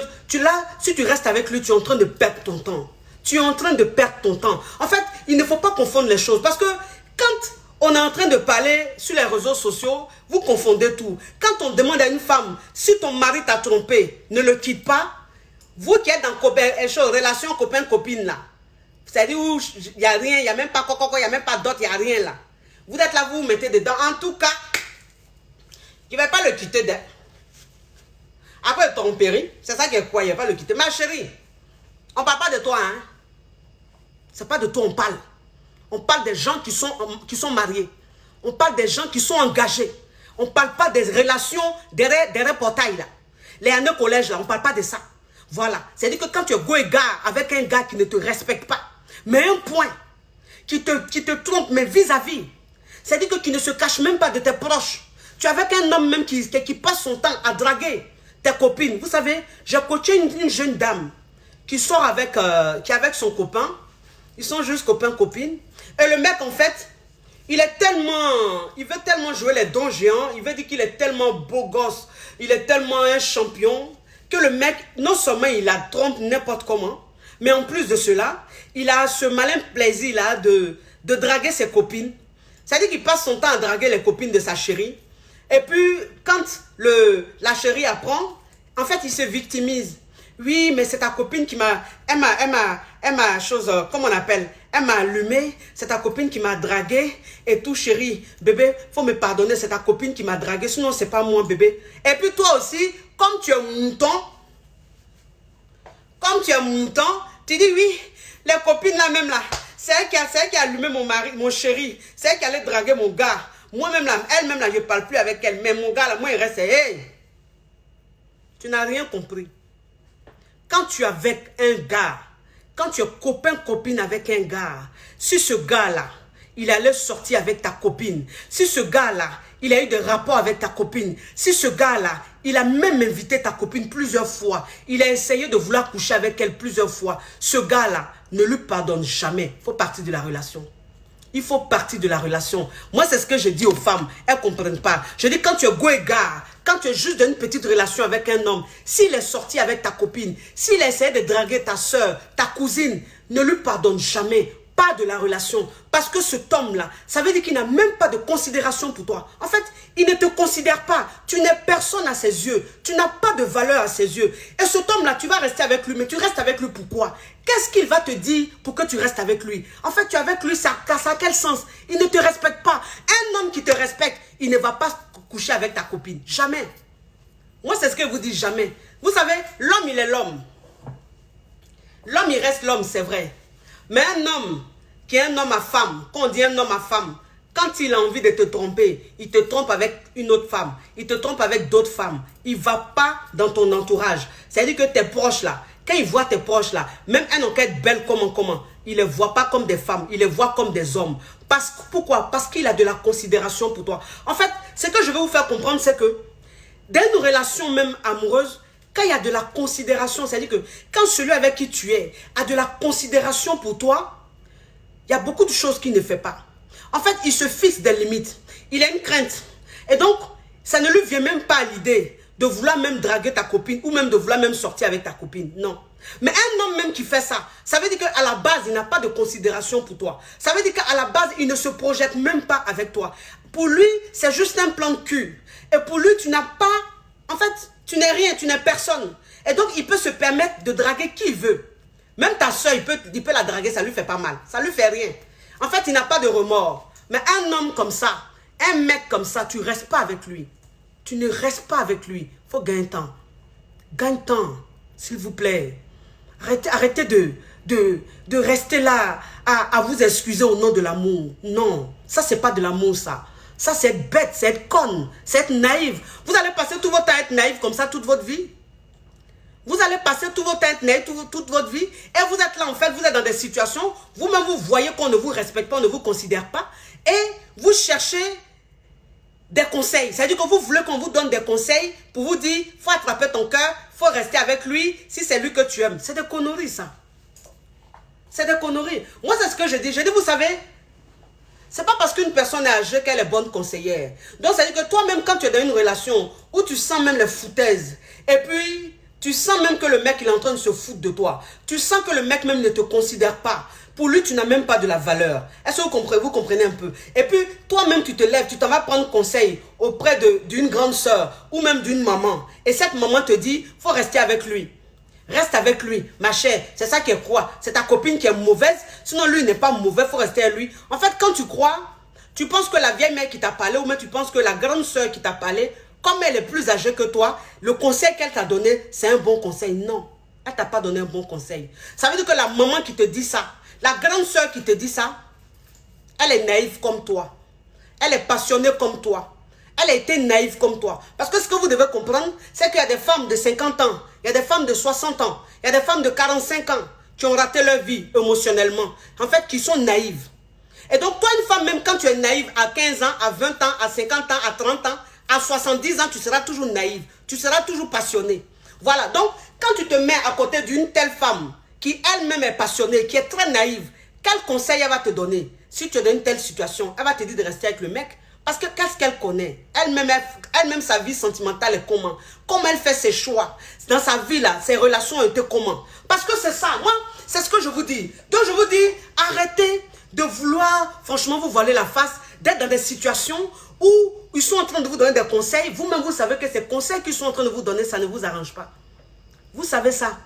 si tu restes avec lui, tu es en train de perdre ton temps. Tu es en train de perdre ton temps. En fait, il ne faut pas confondre les choses. Parce que quand on est en train de parler sur les réseaux sociaux, vous confondez tout. Quand on demande à une femme, si ton mari t'a trompé, ne le quitte pas. Vous qui êtes dans relation copain-copine là, c'est-à-dire où il n'y a rien, il n'y a même pas coco, il n'y a même pas d'autre, il n'y a rien là. Vous êtes là, vous vous mettez dedans. En tout cas, je ne vais pas le quitter. Après ton péri, c'est ça qui est quoi, il ne va pas le quitter. Ma chérie, on ne parle pas de toi, hein. C'est pas de toi on parle. On parle des gens qui sont mariés. On parle des gens qui sont engagés. On ne parle pas des relations derrière portail là. Les années collège là, on ne parle pas de ça. Voilà. C'est-à-dire que quand tu es go et gars avec un gars qui ne te respecte pas, mais un point, qui te trompe, mais vis-à-vis, c'est-à-dire que qui ne se cache même pas de tes proches. Tu es avec un homme même qui passe son temps à draguer tes copines. Vous savez, j'ai coaché une jeune dame qui sort qui est avec son copain. Ils sont juste copains-copines. Et le mec, en fait, il veut tellement jouer les dons géants. Il veut dire qu'il est tellement beau gosse. Il est tellement un champion. Que le mec, non seulement il la trompe n'importe comment, mais en plus de cela, il a ce malin plaisir-là de draguer ses copines. C'est-à-dire qu'il passe son temps à draguer les copines de sa chérie. Et puis, quand la chérie apprend, en fait, il se victimise. Oui, mais c'est ta copine qui m'a... Elle m'a chose... Comment on appelle? Elle m'a allumé. C'est ta copine qui m'a dragué. Et tout, chérie. Bébé, faut me pardonner. C'est ta copine qui m'a dragué. Sinon, c'est pas moi, bébé. Et puis toi aussi, comme tu es mouton, tu dis oui, les copines là même là, c'est elle qui a allumé mon mari, mon chéri. C'est elle qui allait draguer mon gars. Moi-même là, elle-même là, je ne parle plus avec elle. Mais mon gars là, moi, il reste... Hey, tu n'as rien compris. Quand tu es avec un gars, quand tu es copain-copine avec un gars, si ce gars-là, il allait sortir avec ta copine, si ce gars-là, il a eu des rapports avec ta copine, si ce gars-là, il a même invité ta copine plusieurs fois, il a essayé de vouloir coucher avec elle plusieurs fois, ce gars-là ne lui pardonne jamais. Il faut partir de la relation. Il faut partir de la relation. Moi, c'est ce que je dis aux femmes. Elles ne comprennent pas. Je dis, quand tu es go et gars, quand tu es juste dans une petite relation avec un homme, s'il est sorti avec ta copine, s'il a essayé de draguer ta soeur, ta cousine, ne lui pardonne jamais. Pas de la relation. Parce que cet homme-là, ça veut dire qu'il n'a même pas de considération pour toi. En fait, il ne te considère pas. Tu n'es personne à ses yeux. Tu n'as pas de valeur à ses yeux. Et cet homme-là, tu vas rester avec lui. Mais tu restes avec lui pourquoi? Qu'est-ce qu'il va te dire pour que tu restes avec lui? En fait, tu es avec lui, ça a quel sens? Il ne te respecte pas. Un homme qui te respecte, il ne va pas coucher avec ta copine. Jamais. Moi, c'est ce que je vous dis, jamais. Vous savez, l'homme, il est l'homme. L'homme, il reste l'homme, c'est vrai. Mais un homme qui est un homme à femme, quand on dit un homme à femme, quand il a envie de te tromper, il te trompe avec une autre femme, il te trompe avec d'autres femmes, il ne va pas dans ton entourage. C'est-à-dire que tes proches là, quand ils voient tes proches là, même une enquête belle comment, il ne les voit pas comme des femmes, il les voit comme des hommes. Pourquoi? Parce qu'il a de la considération pour toi. En fait, ce que je vais vous faire comprendre, c'est que dans une relation même amoureuse, quand il y a de la considération, c'est-à-dire que quand celui avec qui tu es a de la considération pour toi, il y a beaucoup de choses qu'il ne fait pas. En fait, il se fixe des limites. Il a une crainte. Et donc, ça ne lui vient même pas à l'idée de vouloir même draguer ta copine ou même de vouloir même sortir avec ta copine. Non. Mais un homme même qui fait ça, ça veut dire qu'à la base, il n'a pas de considération pour toi. Ça veut dire qu'à la base, il ne se projette même pas avec toi. Pour lui, c'est juste un plan de cul. Et pour lui, tu n'as pas... En fait... Tu n'es rien, tu n'es personne. Et donc, il peut se permettre de draguer qui il veut. Même ta soeur, il peut la draguer, ça ne lui fait pas mal. Ça ne lui fait rien. En fait, il n'a pas de remords. Mais un homme comme ça, un mec comme ça, tu ne restes pas avec lui. Tu ne restes pas avec lui. Il faut gagner temps. Gagne temps, s'il vous plaît. Arrêtez de rester là à vous excuser au nom de l'amour. Non, ça, ce n'est pas de l'amour, ça. Ça, c'est être bête, c'est être conne, c'est être naïve. Vous allez passer tout votre temps à être naïve comme ça toute votre vie. Vous allez passer tout votre temps à être naïve toute votre vie. Et vous êtes là, en fait, vous êtes dans des situations, vous-même, vous voyez qu'on ne vous respecte pas, on ne vous considère pas. Et vous cherchez des conseils. C'est-à-dire que vous voulez qu'on vous donne des conseils pour vous dire, il faut attraper ton cœur, il faut rester avec lui, si c'est lui que tu aimes. C'est des conneries, ça. C'est des conneries. Moi, c'est ce que je dis. Je dis, vous savez... C'est pas parce qu'une personne est âgée qu'elle est bonne conseillère. Donc, c'est-à-dire que toi-même, quand tu es dans une relation où tu sens même les foutaises, et puis Tu sens même que le mec, il est en train de se foutre de toi. Tu sens que le mec même ne te considère pas. Pour lui, tu n'as même pas de la valeur. Est-ce que vous comprenez un peu? Et puis, toi-même, tu te lèves, tu t'en vas prendre conseil auprès d'une grande sœur ou même d'une maman. Et cette maman te dit, faut rester avec lui. Reste avec lui, ma chère. C'est ça qui est quoi? C'est ta copine qui est mauvaise. Sinon, lui n'est pas mauvais, faut rester avec lui. En fait, quand tu crois, tu penses que la vieille mère qui t'a parlé ou même tu penses que la grande sœur qui t'a parlé, comme elle est plus âgée que toi, le conseil qu'elle t'a donné, c'est un bon conseil. Non, elle ne t'a pas donné un bon conseil. Ça veut dire que la maman qui te dit ça, la grande sœur qui te dit ça, elle est naïve comme toi. Elle est passionnée comme toi. Elle a été naïve comme toi. Parce que ce que vous devez comprendre, c'est qu'il y a des femmes de 50 ans, il y a des femmes de 60 ans, il y a des femmes de 45 ans qui ont raté leur vie émotionnellement. En fait, qui sont naïves. Et donc, toi, une femme, même quand tu es naïve à 15 ans, à 20 ans, à 50 ans, à 30 ans, à 70 ans, tu seras toujours naïve. Tu seras toujours passionnée. Voilà. Donc, quand tu te mets à côté d'une telle femme qui elle-même est passionnée, qui est très naïve, quel conseil elle va te donner? Si tu es dans une telle situation, elle va te dire de rester avec le mec. Parce que qu'est-ce qu'elle connaît? Elle-même, sa vie sentimentale est comment? Comment elle fait ses choix? Dans sa vie, là, ses relations ont été comment? Parce que c'est ça. Moi, c'est ce que je vous dis. Donc, je vous dis, arrêtez de vouloir, franchement, vous voiler la face, d'être dans des situations où ils sont en train de vous donner des conseils. Vous-même, vous savez que ces conseils qu'ils sont en train de vous donner, ça ne vous arrange pas. Vous savez ça.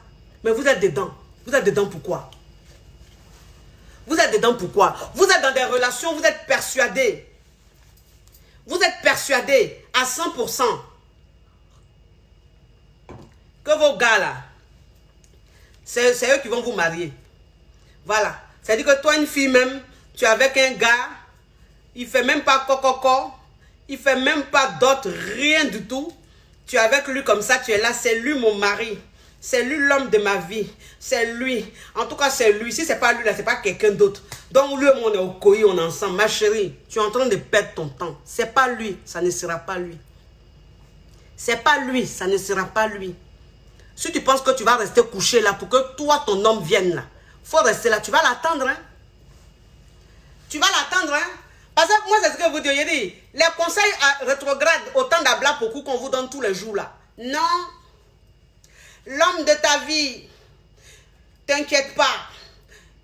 Mais vous êtes dedans. Vous êtes dedans pourquoi? Vous êtes dedans pourquoi? Vous êtes dans des relations, vous êtes persuadés. Vous êtes persuadés à 100% que vos gars là, c'est eux qui vont vous marier. Voilà. C'est-à-dire que toi, une fille même, tu es avec un gars, il ne fait même pas coco, il ne fait même pas d'autre, rien du tout. Tu es avec lui comme ça, tu es là, c'est lui mon mari. C'est lui l'homme de ma vie. C'est lui. En tout cas, c'est lui. Si ce n'est pas lui, là, ce n'est pas quelqu'un d'autre. Donc, lui, on est au coï, on est ensemble. Ma chérie, tu es en train de perdre ton temps. Ce n'est pas lui, ça ne sera pas lui. Ce n'est pas lui, ça ne sera pas lui. Si tu penses que tu vas rester couché là pour que toi, ton homme vienne là, il faut rester là. Tu vas l'attendre, hein. Tu vas l'attendre, hein. Parce que moi, c'est ce que vous diriez dit. Les conseils rétrogrades, autant d'abla beaucoup qu'on vous donne tous les jours là. Non. L'homme de ta vie, t'inquiète pas,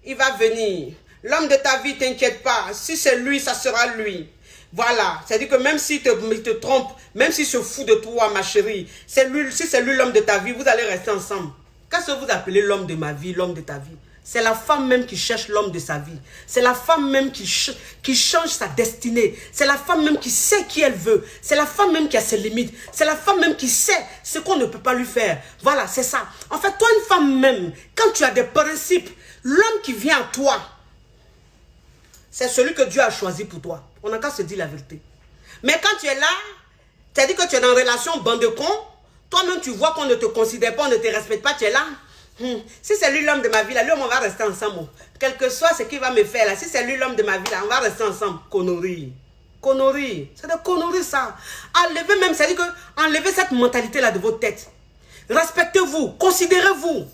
il va venir. L'homme de ta vie, t'inquiète pas. Si c'est lui, ça sera lui. Voilà. C'est-à-dire que même s'il te trompe, même s'il se fout de toi, ma chérie, si c'est lui l'homme de ta vie, vous allez rester ensemble. Qu'est-ce que vous appelez l'homme de ma vie, l'homme de ta vie? C'est la femme même qui cherche l'homme de sa vie. C'est la femme même qui change sa destinée. C'est la femme même qui sait qui elle veut. C'est la femme même qui a ses limites. C'est la femme même qui sait ce qu'on ne peut pas lui faire. Voilà, c'est ça. En fait, toi, une femme même, quand tu as des principes, l'homme qui vient à toi, c'est celui que Dieu a choisi pour toi. On n'a qu'à se dire la vérité. Mais quand tu es là, tu as dit que tu es dans une relation bande de cons, toi-même tu vois qu'on ne te considère pas, on ne te respecte pas, tu es là. Si c'est lui l'homme de ma vie, là, lui, on va rester ensemble. Quel que soit ce qu'il va me faire, là, si c'est lui l'homme de ma vie, là, on va rester ensemble. Connerie. Connerie. C'est de conneries, ça. Enlevez même, c'est-à-dire que enlevez cette mentalité-là de votre tête. Respectez-vous. Considérez-vous.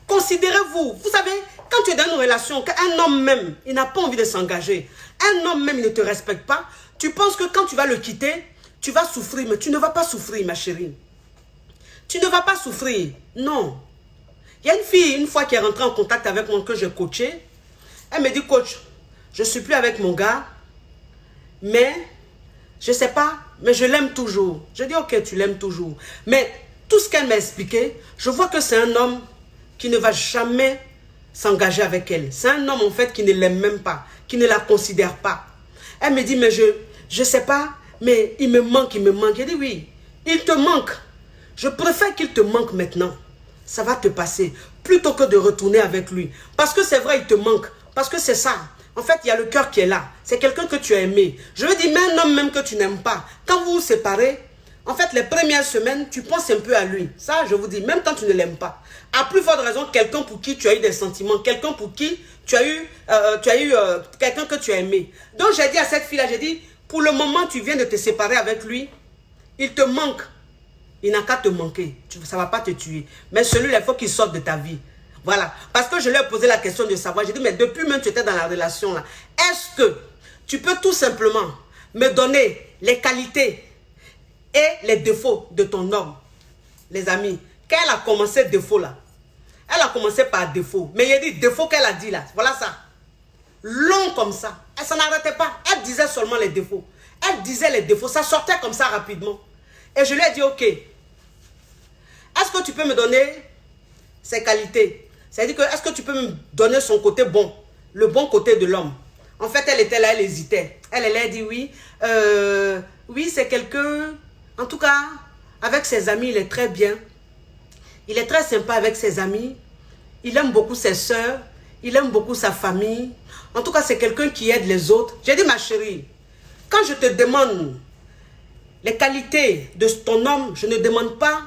Considérez-vous. Vous savez, quand tu es dans une relation, qu'un homme même, il n'a pas envie de s'engager. Un homme même, il ne te respecte pas. Tu penses que quand tu vas le quitter, tu vas souffrir. Mais tu ne vas pas souffrir, ma chérie. Tu ne vas pas souffrir. Non. Il y a une fille, une fois qui est rentrée en contact avec moi, que j'ai coaché. Elle me dit, coach, je ne suis plus avec mon gars, mais je ne sais pas, mais je l'aime toujours. Je dis, ok, tu l'aimes toujours. Mais tout ce qu'elle m'a expliqué, je vois que c'est un homme qui ne va jamais s'engager avec elle. C'est un homme, en fait, qui ne l'aime même pas, qui ne la considère pas. Elle me dit, mais je ne sais pas, mais il me manque, il me manque. J'ai dit, oui, il te manque. Je préfère qu'il te manque maintenant. Ça va te passer, plutôt que de retourner avec lui. Parce que c'est vrai, il te manque. Parce que c'est ça. En fait, il y a le cœur qui est là. C'est quelqu'un que tu as aimé. Je veux dire, mais un homme même que tu n'aimes pas, quand vous vous séparez, en fait, les premières semaines, tu penses un peu à lui. Ça, je vous dis, même quand tu ne l'aimes pas. À plus forte raison, quelqu'un pour qui tu as eu des sentiments, quelqu'un pour qui tu as eu, quelqu'un que tu as aimé. Donc, j'ai dit à cette fille-là, j'ai dit, pour le moment, tu viens de te séparer avec lui, il te manque. Il n'a qu'à te manquer. Ça ne va pas te tuer. Mais celui-là, il faut qu'il sorte de ta vie. Voilà. Parce que je lui ai posé la question de savoir. J'ai dit, mais depuis même que tu étais dans la relation là, est-ce que tu peux tout simplement me donner les qualités et les défauts de ton homme? Les amis, quand elle a commencé défaut là, elle a commencé par défaut. Mais il y a dit défaut qu'elle a dit là. Voilà ça. Long comme ça. Elle s'en arrêtait pas. Elle disait seulement les défauts. Elle disait les défauts. Ça sortait comme ça rapidement. Et je lui ai dit, ok. Est-ce que tu peux me donner ses qualités? C'est-à-dire que, est-ce que tu peux me donner son côté bon? Le bon côté de l'homme. En fait, elle était là, elle hésitait. Elle a dit oui. Oui, c'est quelqu'un... En tout cas, avec ses amis, il est très bien. Il est très sympa avec ses amis. Il aime beaucoup ses soeurs. Il aime beaucoup sa famille. En tout cas, c'est quelqu'un qui aide les autres. J'ai dit, ma chérie, quand je te demande les qualités de ton homme, je ne demande pas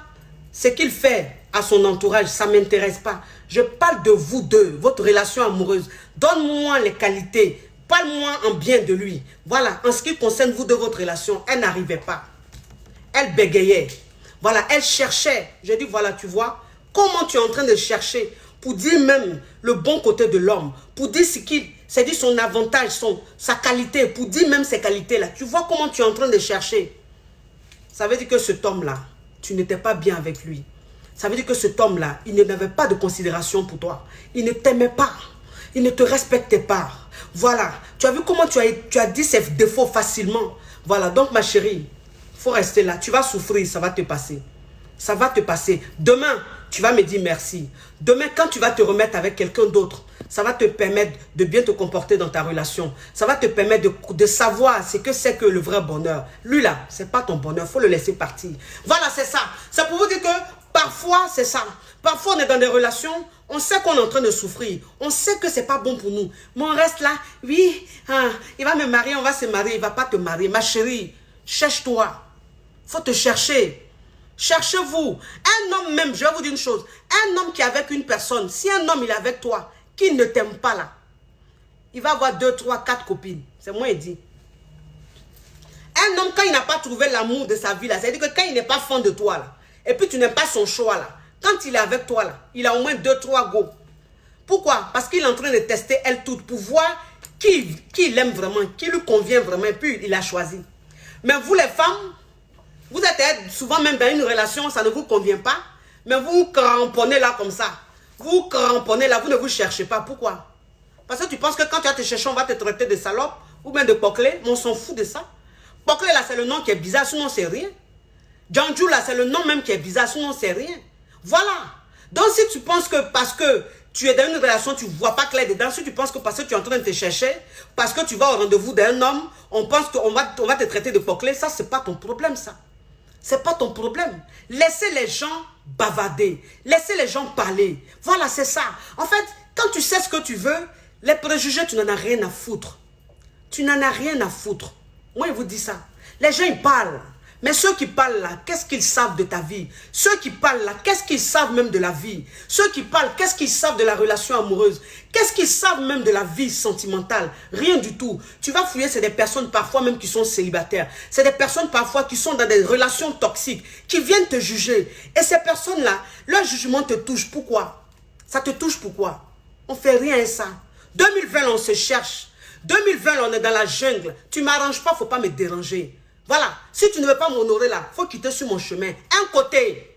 ce qu'il fait à son entourage. Ça ne m'intéresse pas. Je parle de vous deux, votre relation amoureuse. Donne-moi les qualités. Parle-moi en bien de lui. Voilà, en ce qui concerne vous de votre relation, elle n'arrivait pas. Elle bégayait. Voilà, elle cherchait. J'ai dit, voilà, tu vois, comment tu es en train de chercher pour dire même le bon côté de l'homme, pour dire ce qu'il, c'est dire son avantage, sa qualité, pour dire même ses qualités-là. Tu vois comment tu es en train de chercher. Ça veut dire que cet homme-là, tu n'étais pas bien avec lui. Ça veut dire que cet homme-là, il n'avait pas de considération pour toi. Il ne t'aimait pas. Il ne te respectait pas. Voilà. Tu as vu comment tu as dit ses défauts facilement. Voilà. Donc, ma chérie, il faut rester là. Tu vas souffrir, ça va te passer. Ça va te passer. Demain, tu vas me dire merci. Demain, quand tu vas te remettre avec quelqu'un d'autre, ça va te permettre de bien te comporter dans ta relation. Ça va te permettre de savoir ce que c'est que le vrai bonheur. Lui là, c'est pas ton bonheur. Il faut le laisser partir. Voilà, c'est ça. C'est pour vous dire que parfois, c'est ça. Parfois, on est dans des relations, on sait qu'on est en train de souffrir. On sait que c'est pas bon pour nous. Mais on reste là. Oui, hein, il va me marier, on va se marier. Il va pas te marier. Ma chérie, cherche-toi. Faut te chercher. Cherchez-vous. Un homme même, je vais vous dire une chose. Un homme qui est avec une personne, si un homme il est avec toi, qui ne t'aime pas là, il va avoir 2, 3, 4 copines. C'est moi il dit. Un homme, quand il n'a pas trouvé l'amour de sa vie là, c'est-à-dire que quand il n'est pas fan de toi là, et puis tu n'aimes pas son choix là, quand il est avec toi là, il a au moins 2, 3 go. Pourquoi? Parce qu'il est en train de tester elle toute pour voir qui il aime vraiment, qui lui convient vraiment, et puis il a choisi. Mais vous les femmes, vous êtes souvent même dans une relation, ça ne vous convient pas, mais vous vous cramponnez là comme ça. Vous vous cramponnez là, vous ne vous cherchez pas. Pourquoi? Parce que tu penses que quand tu vas te chercher, on va te traiter de salope ou bien de poclé. On s'en fout de ça. Poclé là, c'est le nom qui est bizarre, sinon c'est rien. Janju là, c'est le nom même qui est bizarre, sinon c'est rien. Voilà. Donc si tu penses que parce que tu es dans une relation, tu ne vois pas clair dedans, si tu penses que parce que tu es en train de te chercher, parce que tu vas au rendez-vous d'un homme, on pense qu'on va te traiter de poclé, ça c'est pas ton problème ça. C'est pas ton problème. Laissez les gens bavarder. Laissez les gens parler. Voilà, c'est ça. En fait, quand tu sais ce que tu veux, les préjugés, tu n'en as rien à foutre. Tu n'en as rien à foutre. Moi, je vous dis ça. Les gens, ils parlent. Mais ceux qui parlent là, qu'est-ce qu'ils savent de ta vie? Ceux qui parlent là, qu'est-ce qu'ils savent même de la vie? Ceux qui parlent, qu'est-ce qu'ils savent de la relation amoureuse? Qu'est-ce qu'ils savent même de la vie sentimentale? Rien du tout. Tu vas fouiller, c'est des personnes parfois même qui sont célibataires. C'est des personnes parfois qui sont dans des relations toxiques, qui viennent te juger. Et ces personnes-là, leur jugement te touche. Pourquoi? Ça te touche pourquoi? On fait rien à ça. 2020, on se cherche. 2020, on est dans la jungle. Tu m'arranges pas, faut pas me déranger. Voilà, si tu ne veux pas m'honorer là, il faut quitter sur mon chemin. Un côté,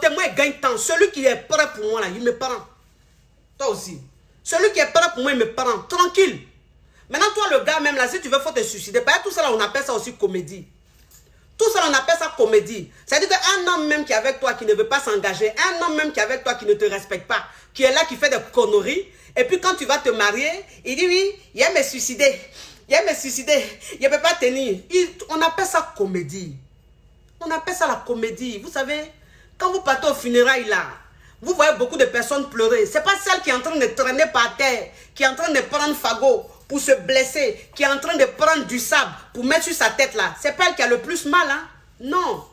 moi, il gagne temps. Celui qui est prêt pour moi là, il me prend. Toi aussi. Celui qui est prêt pour moi, il me prend. Tranquille. Maintenant, toi, le gars même là, si tu veux, il faut te suicider. Parce que tout ça là, on appelle ça aussi comédie. Tout ça, on appelle ça comédie. C'est-à-dire qu'un homme même qui est avec toi, qui ne veut pas s'engager, un homme même qui est avec toi, qui ne te respecte pas, qui est là, qui fait des conneries, et puis quand tu vas te marier, il dit oui, il aime me suicider. Il aime me suicider. Il ne peut pas tenir. On appelle ça comédie. On appelle ça la comédie. Vous savez, quand vous partez au funérailles là, vous voyez beaucoup de personnes pleurer. Ce n'est pas celle qui est en train de traîner par terre, qui est en train de prendre fagot pour se blesser, qui est en train de prendre du sable pour mettre sur sa tête là. C'est pas elle qui a le plus mal, hein? Non.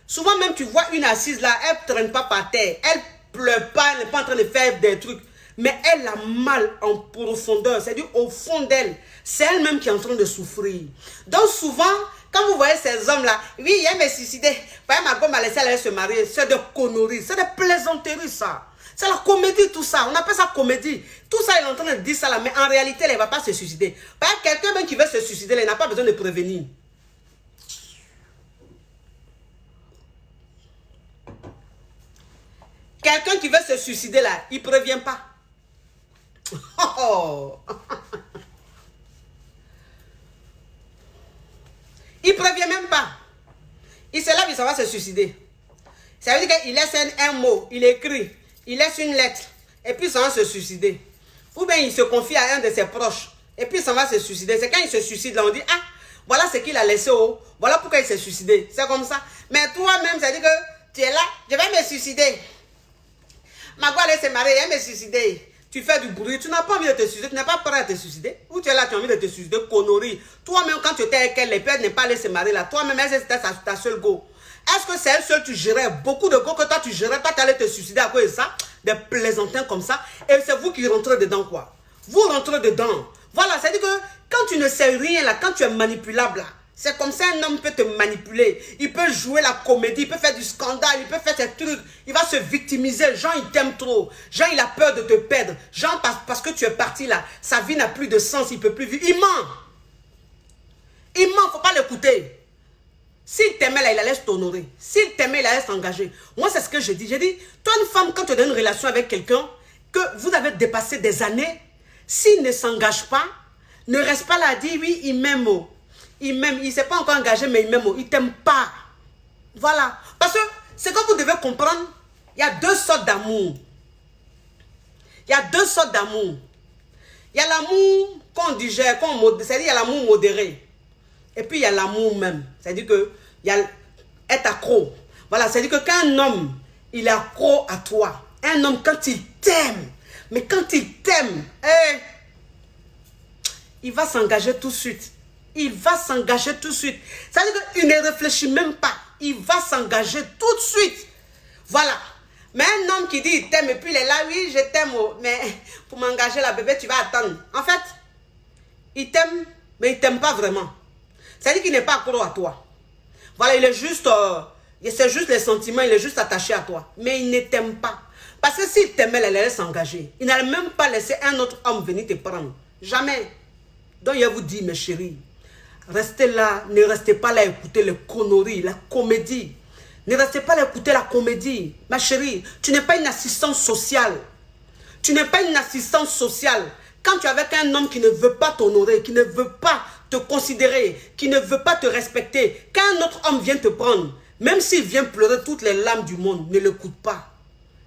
Souvent même tu vois une assise là, elle ne traîne pas par terre. Elle ne pleure pas, elle n'est pas en train de faire des trucs. Mais elle a mal en profondeur, c'est-à-dire au fond d'elle. C'est elle-même qui est en train de souffrir. Donc souvent, quand vous voyez ces hommes-là, oui, il aime me suicider. Ma gomme a laissé elle se marier. C'est des conneries, c'est des plaisanteries ça. C'est la comédie tout ça, on appelle ça comédie. Tout ça, il est en train de dire ça là, mais en réalité, elle ne va pas se suicider. Par exemple, quelqu'un même qui veut se suicider, il n'a pas besoin de prévenir. Quelqu'un qui veut se suicider là, il ne prévient pas. Oh. Il ne prévient même pas. Il se lève, il s'en va se suicider. Ça veut dire qu'il laisse un mot, il écrit, il laisse une lettre, et puis il s'en va se suicider. Ou bien il se confie à un de ses proches, et puis il s'en va se suicider. C'est quand il se suicide, là, on dit, ah, voilà ce qu'il a laissé haut, voilà pourquoi il s'est suicidé. C'est comme ça. Mais toi-même, ça veut dire que tu es là, je vais me suicider. Ma gueule, elle s'est mariée, elle me suicider. Tu fais du bruit, tu n'as pas envie de te suicider, tu n'es pas prêt à te suicider. Ou tu es là, tu as envie de te suicider, connerie. Toi-même, quand tu étais avec elle, les pères n'est pas allé se marier là. Toi-même, c'était ta seule go. Est-ce que c'est elle seule tu gérais beaucoup de go que toi tu gérais, toi tu allais te suicider à cause de ça, des plaisantins comme ça, et c'est vous qui rentrez dedans quoi. Vous rentrez dedans. Voilà, c'est-à-dire que quand tu ne sais rien là, quand tu es manipulable là, c'est comme ça un homme peut te manipuler. Il peut jouer la comédie, il peut faire du scandale, il peut faire des trucs, il va se victimiser. Jean il t'aime trop, Jean il a peur de te perdre. Jean parce que tu es parti là, sa vie n'a plus de sens, il ne peut plus vivre. Il ment. Il ment, il ne faut pas l'écouter. S'il t'aimait là, il allait t'honorer. S'il t'aimait, il allait s'engager. Moi, c'est ce que je dis. J'ai dit, toi, une femme, quand tu es dans une relation avec quelqu'un, que vous avez dépassé des années, s'il ne s'engage pas, ne reste pas là à dire, oui, il m'aime. Il m'aime. Il ne s'est pas encore engagé, mais il m'aime. Il ne t'aime pas. Voilà. Parce que, c'est que vous devez comprendre, il y a deux sortes d'amour. Il y a deux sortes d'amour. Il y a l'amour qu'on digère, c'est-à-dire il y a l'amour modéré. Et puis il y a l'amour même. C'est-à-dire que il y a être accro. Voilà, c'est-à-dire que quand un homme, il est accro à toi, un homme quand il t'aime, mais quand il t'aime, il va s'engager tout de suite. Il va s'engager tout de suite. C'est-à-dire qu'il ne réfléchit même pas. Il va s'engager tout de suite. Voilà. Mais un homme qui dit il t'aime et puis il est là, oui, je t'aime, mais pour m'engager là, bébé, tu vas attendre. En fait, il t'aime, mais il ne t'aime pas vraiment. C'est-à-dire qu'il n'est pas accro à toi. Voilà, il est juste, c'est juste les sentiments, il est juste attaché à toi. Mais il ne t'aime pas. Parce que s'il t'aimait, il allait s'engager. Il n'allait même pas laisser un autre homme venir te prendre. Jamais. Donc, il vous dit, mes chéris, restez là, ne restez pas là à écouter les conneries, la comédie. Ne restez pas là à écouter la comédie. Ma chérie, tu n'es pas une assistante sociale. Tu n'es pas une assistante sociale. Quand tu es avec un homme qui ne veut pas t'honorer, qui ne veut pas te considérer, qui ne veut pas te respecter, quand un autre homme vient te prendre, même s'il vient pleurer toutes les larmes du monde, ne l'écoute pas.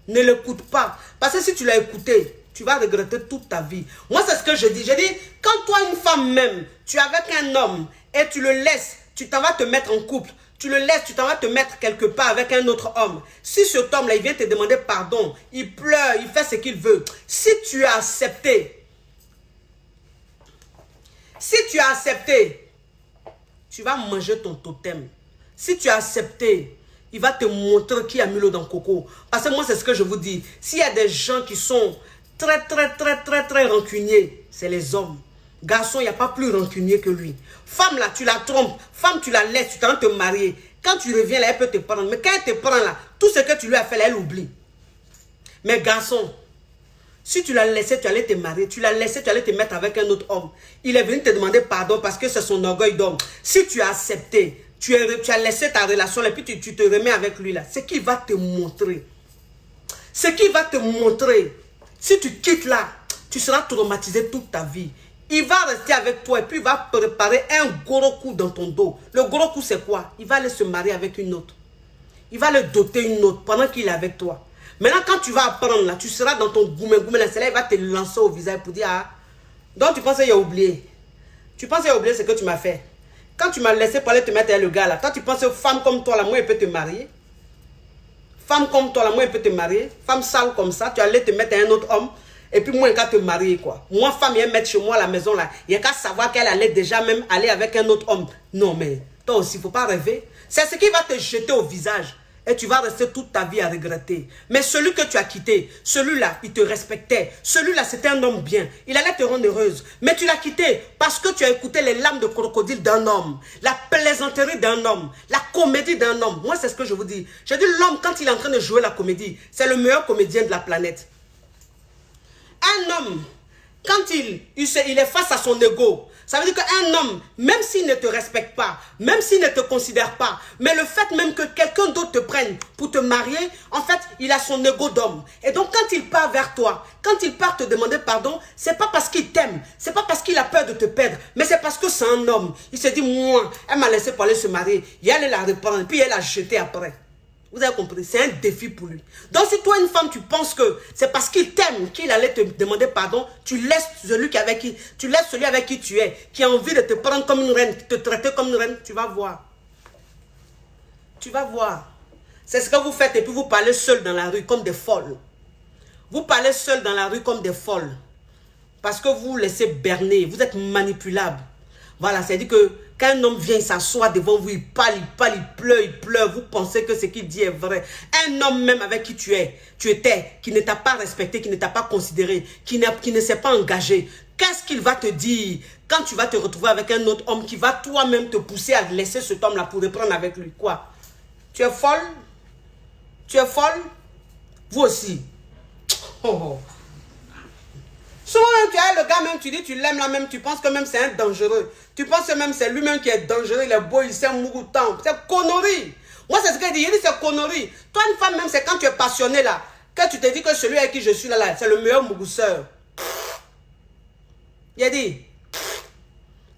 Ne l'écoute pas. Parce que si tu l'as écouté, tu vas regretter toute ta vie. Moi, c'est ce que je dis. Je dis, quand toi, une femme même, tu es avec un homme et tu le laisses, tu t'en vas te mettre en couple, tu le laisses, tu t'en vas te mettre quelque part avec un autre homme. Si cet homme-là, il vient te demander pardon, il pleure, il fait ce qu'il veut. Si tu as accepté, tu vas manger ton totem. Si tu as accepté, il va te montrer qui a mis l'eau dans le coco. Parce que moi, c'est ce que je vous dis. S'il y a des gens qui sont très rancuniers, c'est les hommes. Garçon, il n'y a pas plus rancunier que lui. Femme, là, tu la trompes. Femme, tu la laisses, tu t'en te marier. Quand tu reviens là, elle peut te prendre. Mais quand elle te prend là, tout ce que tu lui as fait là, elle oublie. Mais garçon, si tu l'as laissé, tu allais te marier. Tu l'as laissé, tu allais te mettre avec un autre homme. Il est venu te demander pardon parce que c'est son orgueil d'homme. Si tu as accepté, tu as laissé ta relation et puis tu te remets avec lui là. Ce qu'il va te montrer. Ce qu'il va te montrer. Si tu quittes là, tu seras traumatisé toute ta vie. Il va rester avec toi et puis il va préparer un gros coup dans ton dos. Le gros coup c'est quoi? Il va aller se marier avec une autre. Il va le doter une autre pendant qu'il est avec toi. Maintenant, quand tu vas apprendre là, tu seras dans ton goumé, là, c'est là, il va te lancer au visage pour dire, ah, donc tu penses qu'il a oublié. Tu penses qu'il a oublié ce que tu m'as fait. Quand tu m'as laissé pour aller te mettre avec le gars là, toi tu penses que femme comme toi là, moi, elle peut te marier. Femme comme toi là, moi, elle peut te marier. Femme sale comme ça, tu allais te mettre avec un autre homme. Et puis moi, elle va te marier quoi. Moi, femme, elle mettre chez moi à la maison là. Il n'y a qu'à savoir qu'elle allait déjà même aller avec un autre homme. Non, mais toi aussi, il ne faut pas rêver. C'est ce qui va te jeter au visage. Et tu vas rester toute ta vie à regretter. Mais celui que tu as quitté, celui-là, il te respectait. Celui-là, c'était un homme bien. Il allait te rendre heureuse. Mais tu l'as quitté parce que tu as écouté les larmes de crocodile d'un homme. La plaisanterie d'un homme. La comédie d'un homme. Moi, c'est ce que je vous dis. Je dis l'homme, quand il est en train de jouer la comédie, c'est le meilleur comédien de la planète. Un homme, quand il est face à son ego, Ça veut dire qu'un homme, même s'il ne te respecte pas, même s'il ne te considère pas, mais le fait même que quelqu'un d'autre te prenne pour te marier, en fait, il a son ego d'homme. Et donc, quand il part vers toi, quand il part te demander pardon, c'est pas parce qu'il t'aime, c'est pas parce qu'il a peur de te perdre, mais c'est parce que c'est un homme. Il se dit, moi, elle m'a laissé pour aller se marier, il allait la reprendre, puis elle l'a jetée après. Vous avez compris? C'est un défi pour lui. Donc, si toi, une femme, tu penses que c'est parce qu'il t'aime qu'il allait te demander pardon, tu laisses celui avec qui tu es, qui a envie de te prendre comme une reine, te traiter comme une reine, tu vas voir. Tu vas voir. C'est ce que vous faites et puis vous parlez seul dans la rue comme des folles. Vous parlez seul dans la rue comme des folles. Parce que vous vous laissez berner, vous êtes manipulable. Voilà, c'est-à-dire que quand un homme vient s'asseoir devant vous, il parle, il pleure, vous pensez que ce qu'il dit est vrai. Un homme même avec qui tu étais, qui ne t'a pas respecté, qui ne t'a pas considéré, qui ne s'est pas engagé, qu'est-ce qu'il va te dire quand tu vas te retrouver avec un autre homme qui va toi-même te pousser à laisser cet homme-là pour reprendre avec lui? Quoi? Tu es folle? Tu es folle? Vous aussi. Oh. Souvent, tu as le gars même, tu dis tu l'aimes là même, tu penses que même c'est un dangereux. Tu penses que même c'est lui-même qui est dangereux, il est beau, il sait mouroutant. C'est connerie. Moi, c'est ce qu'il dit. Il dit c'est connerie. Toi, une femme même, c'est quand tu es passionné là, que tu te dis que celui avec qui je suis là, c'est le meilleur mougousseur. Il a dit,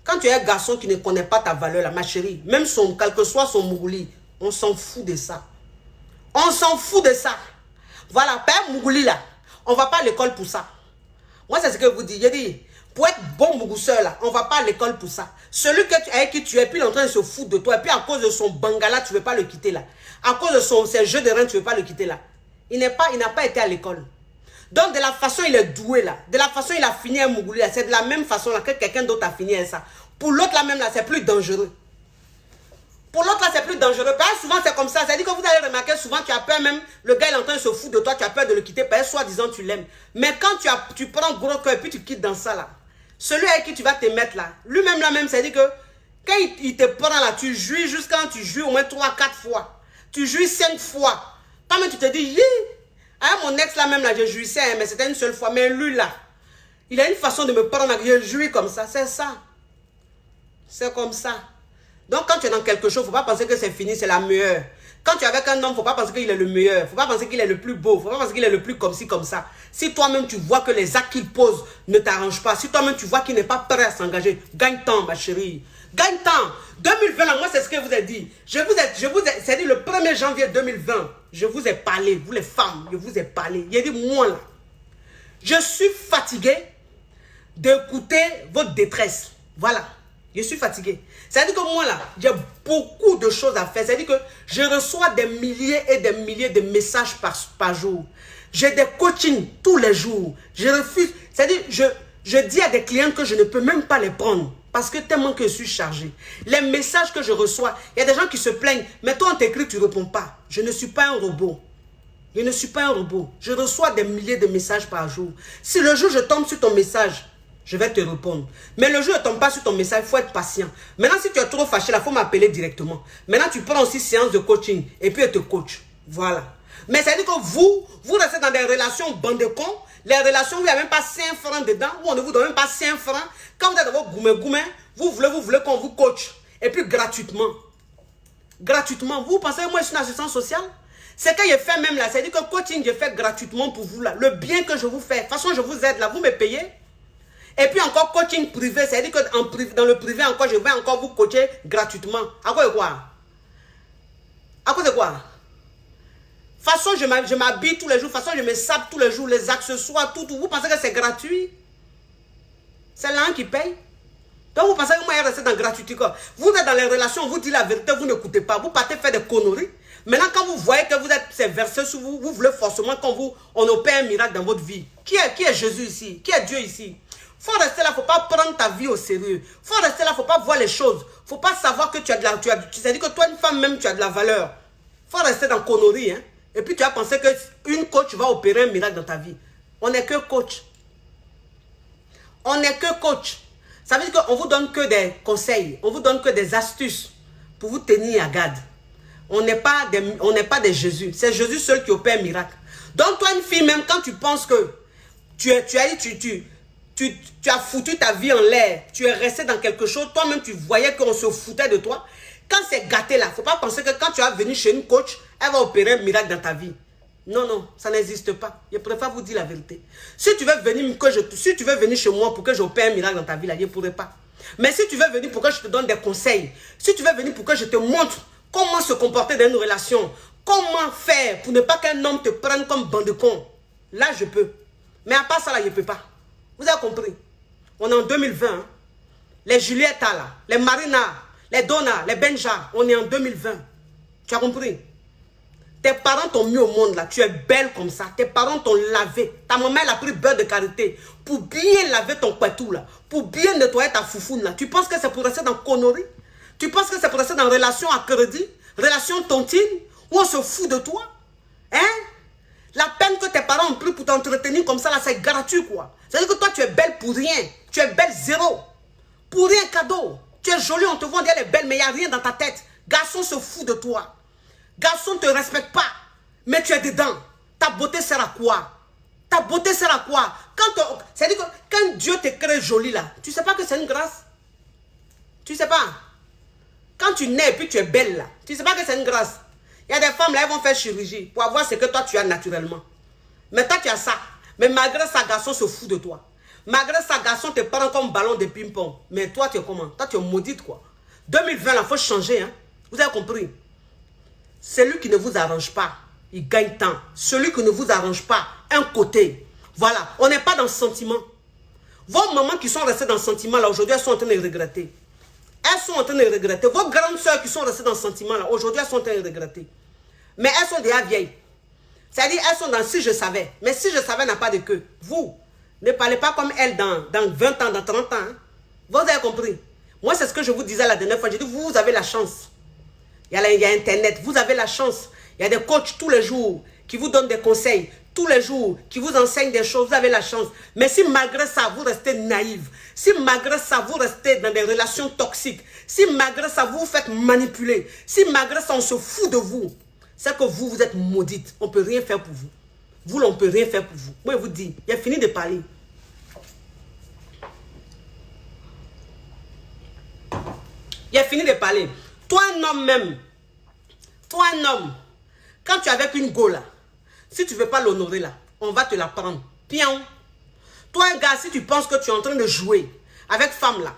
quand tu es un garçon qui ne connaît pas ta valeur là, ma chérie, même quel que soit son mougouli, on s'en fout de ça. On s'en fout de ça. Voilà, père mougouli là, on va pas à l'école pour ça. Moi, c'est ce que je vous dis. J'ai dit, pour être bon mougousseur, là, on ne va pas à l'école pour ça. Celui avec qui tu es, puis il est en train de se foutre de toi, et puis à cause de son bangala, tu ne veux pas le quitter là. À cause de ses jeux de reins, tu ne veux pas le quitter là. Il n'a pas été à l'école. Donc, de la façon il est doué là, de la façon il a fini un mougouli là, c'est de la même façon là que quelqu'un d'autre a fini un ça. Pour l'autre là même là, c'est plus dangereux. Pour l'autre là, c'est plus dangereux. Parce que souvent, c'est comme ça. C'est-à-dire que vous allez remarquer, souvent, tu as peur même, le gars il est en train de se foutre de toi, tu as peur de le quitter, parce que soi-disant, tu l'aimes. Mais quand tu prends gros cœur et puis tu quittes dans ça là, celui avec qui tu vas te mettre là, lui-même là même, c'est-à-dire que quand il te prend là, tu jouis jusqu'à quand tu jouis au moins 3-4 fois. Tu jouis 5 fois. Toi-même, tu te dis, yi, ah, mon ex là même là, je jouissais, hein, mais c'était une seule fois. Mais lui là, il a une façon de me prendre, je jouis comme ça. C'est ça. C'est comme ça. Donc, quand tu es dans quelque chose, il ne faut pas penser que c'est fini, c'est la meilleure. Quand tu es avec un homme, il ne faut pas penser qu'il est le meilleur. Il ne faut pas penser qu'il est le plus beau. Il ne faut pas penser qu'il est le plus comme ci, comme ça. Si toi-même, tu vois que les actes qu'il pose ne t'arrangent pas, si toi-même, tu vois qu'il n'est pas prêt à s'engager, gagne temps, ma chérie. Gagne temps. 2020, là, moi, c'est ce que je vous ai dit. C'est dit le 1er janvier 2020, je vous ai parlé, vous les femmes, je vous ai parlé. Il a dit, moi, là, je suis fatigué d'écouter votre détresse. Voilà. Je suis fatigué. C'est-à-dire que moi, là, j'ai beaucoup de choses à faire. C'est-à-dire que je reçois des milliers et des milliers de messages par jour. J'ai des coachings tous les jours. Je refuse. C'est-à-dire, je dis à des clients que je ne peux même pas les prendre. Parce que tellement que je suis chargé. Les messages que je reçois, il y a des gens qui se plaignent. Mais toi, on t'écrit, tu ne réponds pas. Je ne suis pas un robot. Je ne suis pas un robot. Je reçois des milliers de messages par jour. Si le jour je tombe sur ton message, je vais te répondre. Mais le jour où tu ne tombes pas sur ton message, il faut être patient. Maintenant, si tu es trop fâché, il faut m'appeler directement. Maintenant, tu prends aussi séance de coaching et puis elle te coach. Voilà. Mais ça veut dire que vous restez dans des relations bande de cons. Les relations où il n'y a même pas 5 francs dedans, où on ne vous donne même pas 5 francs. Quand vous êtes dans vos goumets, vous voulez qu'on vous coach. Et puis gratuitement. Gratuitement. Vous pensez que moi je suis une assistance sociale? C'est que je fais même là. C'est-à-dire que coaching, je fais gratuitement pour vous là. Le bien que je vous fais. De toute façon, je vous aide là. Vous me payez. Et puis encore coaching privé, c'est-à-dire que dans le privé encore, je vais encore vous coacher gratuitement. À cause de quoi? À cause de quoi? De toute façon, je m'habille tous les jours, de toute façon, je me sape tous les jours, les accessoires, tout. Vous pensez que c'est gratuit? C'est l'un qui paye. Donc vous pensez que moi, je reste dans gratuité quoi? Vous êtes dans les relations, on vous dit la vérité, vous n'écoutez pas, vous partez faire des conneries. Maintenant, quand vous voyez que vous êtes c'est versé sur vous, vous voulez forcément qu'on opère un miracle dans votre vie. Qui est Jésus ici? Qui est Dieu ici? Il faut rester là, il ne faut pas prendre ta vie au sérieux. Il faut rester là, il ne faut pas voir les choses. Il ne faut pas savoir que tu as de la... C'est-à-dire que toi, une femme même, tu as de la valeur. Il faut rester dans connerie. Hein? Et puis tu vas penser qu'une coach va opérer un miracle dans ta vie. On n'est que coach. On n'est que coach. Ça veut dire qu'on ne vous donne que des conseils. On ne vous donne que des astuces pour vous tenir à garde. On n'est pas des Jésus. C'est Jésus seul qui opère un miracle. Donc toi, une fille, même quand tu penses que tu as foutu ta vie en l'air, tu es resté dans quelque chose, toi-même tu voyais qu'on se foutait de toi. Quand c'est gâté là, il ne faut pas penser que quand tu vas venir chez une coach, elle va opérer un miracle dans ta vie. Non, non, ça n'existe pas. Je préfère vous dire la vérité. Si tu veux venir chez moi pour que j'opère un miracle dans ta vie, là, je ne pourrai pas. Mais si tu veux venir pour que je te donne des conseils, si tu veux venir pour que je te montre comment se comporter dans une relation, comment faire pour ne pas qu'un homme te prenne comme bande de con, là je peux. Mais à part ça, là, je ne peux pas. Vous avez compris? On est en 2020. Hein? Les Julietta, là, les Marina, les Donna, les Benja, on est en 2020. Tu as compris? Tes parents t'ont mis au monde là, tu es belle comme ça. Tes parents t'ont lavé. Ta maman elle a pris beurre de karité pour bien laver ton couetou là, pour bien nettoyer ta foufoune là. Tu penses que c'est pour rester dans conneries? Tu penses que c'est pour rester dans relation à crédit, relation tontine, où on se fout de toi? Hein? La peine que tes parents ont pris pour t'entretenir comme ça là, c'est gratuit quoi. C'est-à-dire que toi tu es belle pour rien. Tu es belle zéro. Pour rien cadeau. Tu es jolie, on te voit dire elle est belle, mais il n'y a rien dans ta tête. Garçon se fout de toi. Garçon ne te respecte pas, mais tu es dedans. Ta beauté sert à quoi? Ta beauté sert à quoi? C'est-à-dire que quand Dieu te crée jolie là, tu ne sais pas que c'est une grâce? Tu ne sais pas? Quand tu nais et puis tu es belle là, tu ne sais pas que c'est une grâce? Il y a des femmes là, elles vont faire chirurgie pour avoir ce que toi tu as naturellement. Mais toi tu as ça. Mais malgré ça, garçon se fout de toi. Malgré ça, garçon te prend comme ballon de ping-pong. Mais toi tu es comment? Toi tu es maudite quoi. 2020 là, il faut changer. Hein? Vous avez compris? Celui qui ne vous arrange pas, il gagne temps. Celui qui ne vous arrange pas, un côté. Voilà, on n'est pas dans le sentiment. Vos mamans qui sont restées dans le sentiment, là, aujourd'hui, elles sont en train de regretter. Elles sont en train de regretter. Vos grandes soeurs qui sont restées dans le sentiment, là, aujourd'hui, elles sont en train de regretter. Mais elles sont déjà vieilles. C'est-à-dire, elles sont dans si je savais. Mais si je savais n'a pas de queue. Vous, ne parlez pas comme elles dans 20 ans, dans 30 ans. Hein. Vous avez compris. Moi, c'est ce que je vous disais la dernière fois. J'ai dit, vous avez la chance. Il y a Internet, vous avez la chance. Il y a des coachs tous les jours qui vous donnent des conseils. Tous les jours qui vous enseignent des choses, vous avez la chance. Mais si malgré ça, vous restez naïve, si malgré ça, vous restez dans des relations toxiques, si malgré ça, vous vous faites manipuler, si malgré ça, on se fout de vous, c'est que vous, vous êtes maudite. On ne peut rien faire pour vous. Vous, on ne peut rien faire pour vous. Moi, je vous dis, il a fini de parler. Il a fini de parler. Toi, un homme même, toi, un homme, quand tu es avec une go là, si tu ne veux pas l'honorer là, on va te la prendre. Pion. Toi, un gars, si tu penses que tu es en train de jouer avec femme là,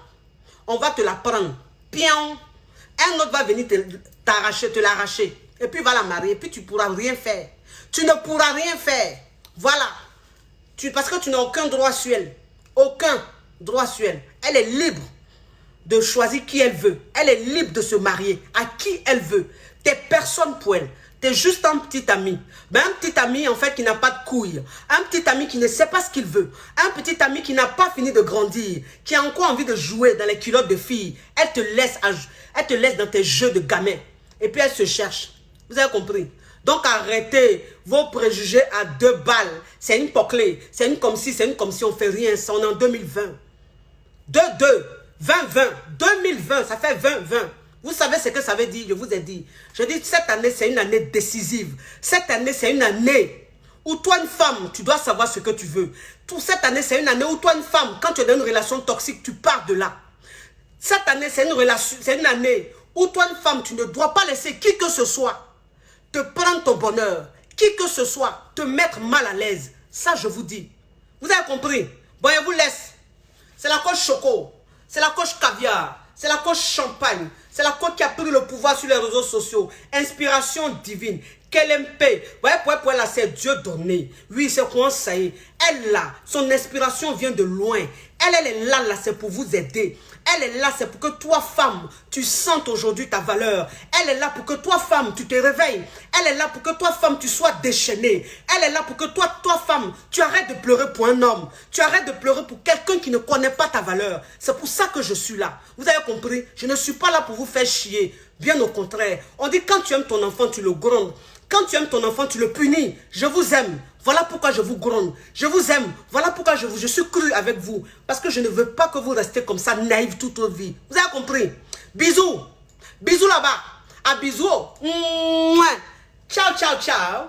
on va te la prendre. Pion. Un autre va venir t'arracher, te l'arracher. Et puis il va la marier. Et puis tu ne pourras rien faire. Tu ne pourras rien faire. Voilà. Parce que tu n'as aucun droit sur elle. Aucun droit sur elle. Elle est libre de choisir qui elle veut. Elle est libre de se marier à qui elle veut. T'es personne pour elle. T'es juste un petit ami. Mais un petit ami en fait qui n'a pas de couilles. Un petit ami qui ne sait pas ce qu'il veut. Un petit ami qui n'a pas fini de grandir. Qui a encore envie de jouer dans les culottes de filles. Elle te laisse dans tes jeux de gamins. Et puis elle se cherche. Vous avez compris? Donc arrêtez vos préjugés à 2 balles. C'est une poclée. C'est une comme si, on fait rien. On est en 2020. 2020, 2020, ça fait 2020. Vous savez ce que ça veut dire, je vous ai dit. Je dis, cette année, c'est une année décisive. Cette année, c'est une année où toi, une femme, tu dois savoir ce que tu veux. Cette année, c'est une année où toi, une femme, quand tu es dans une relation toxique, tu pars de là. Cette année, c'est une année où toi, une femme, tu ne dois pas laisser qui que ce soit te prendre ton bonheur. Qui que ce soit te mettre mal à l'aise. Ça, je vous dis. Vous avez compris? Bon, je vous laisse. C'est la coach Choco. C'est la coach caviar, c'est la coach champagne, c'est la coach qui a pris le pouvoir sur les réseaux sociaux. Inspiration divine. Qu'elle aime paix. Pour elle, c'est Dieu donné. Oui, c'est comment ça y est. Elle là, son inspiration vient de loin. Elle est là, c'est pour vous aider. Elle est là, c'est pour que toi, femme, tu sentes aujourd'hui ta valeur. Elle est là pour que toi, femme, tu te réveilles. Elle est là pour que toi, femme, tu sois déchaînée. Elle est là pour que toi, femme, tu arrêtes de pleurer pour un homme. Tu arrêtes de pleurer pour quelqu'un qui ne connaît pas ta valeur. C'est pour ça que je suis là. Vous avez compris? Je ne suis pas là pour vous faire chier. Bien au contraire. On dit quand tu aimes ton enfant, tu le grondes. Quand tu aimes ton enfant, tu le punis. Je vous aime. Voilà pourquoi je vous gronde. Je vous aime. Voilà pourquoi je suis cru avec vous. Parce que je ne veux pas que vous restiez comme ça, naïve toute votre vie. Vous avez compris? Bisous. Bisous là-bas. À bisous. Mouah. Ciao, ciao, ciao.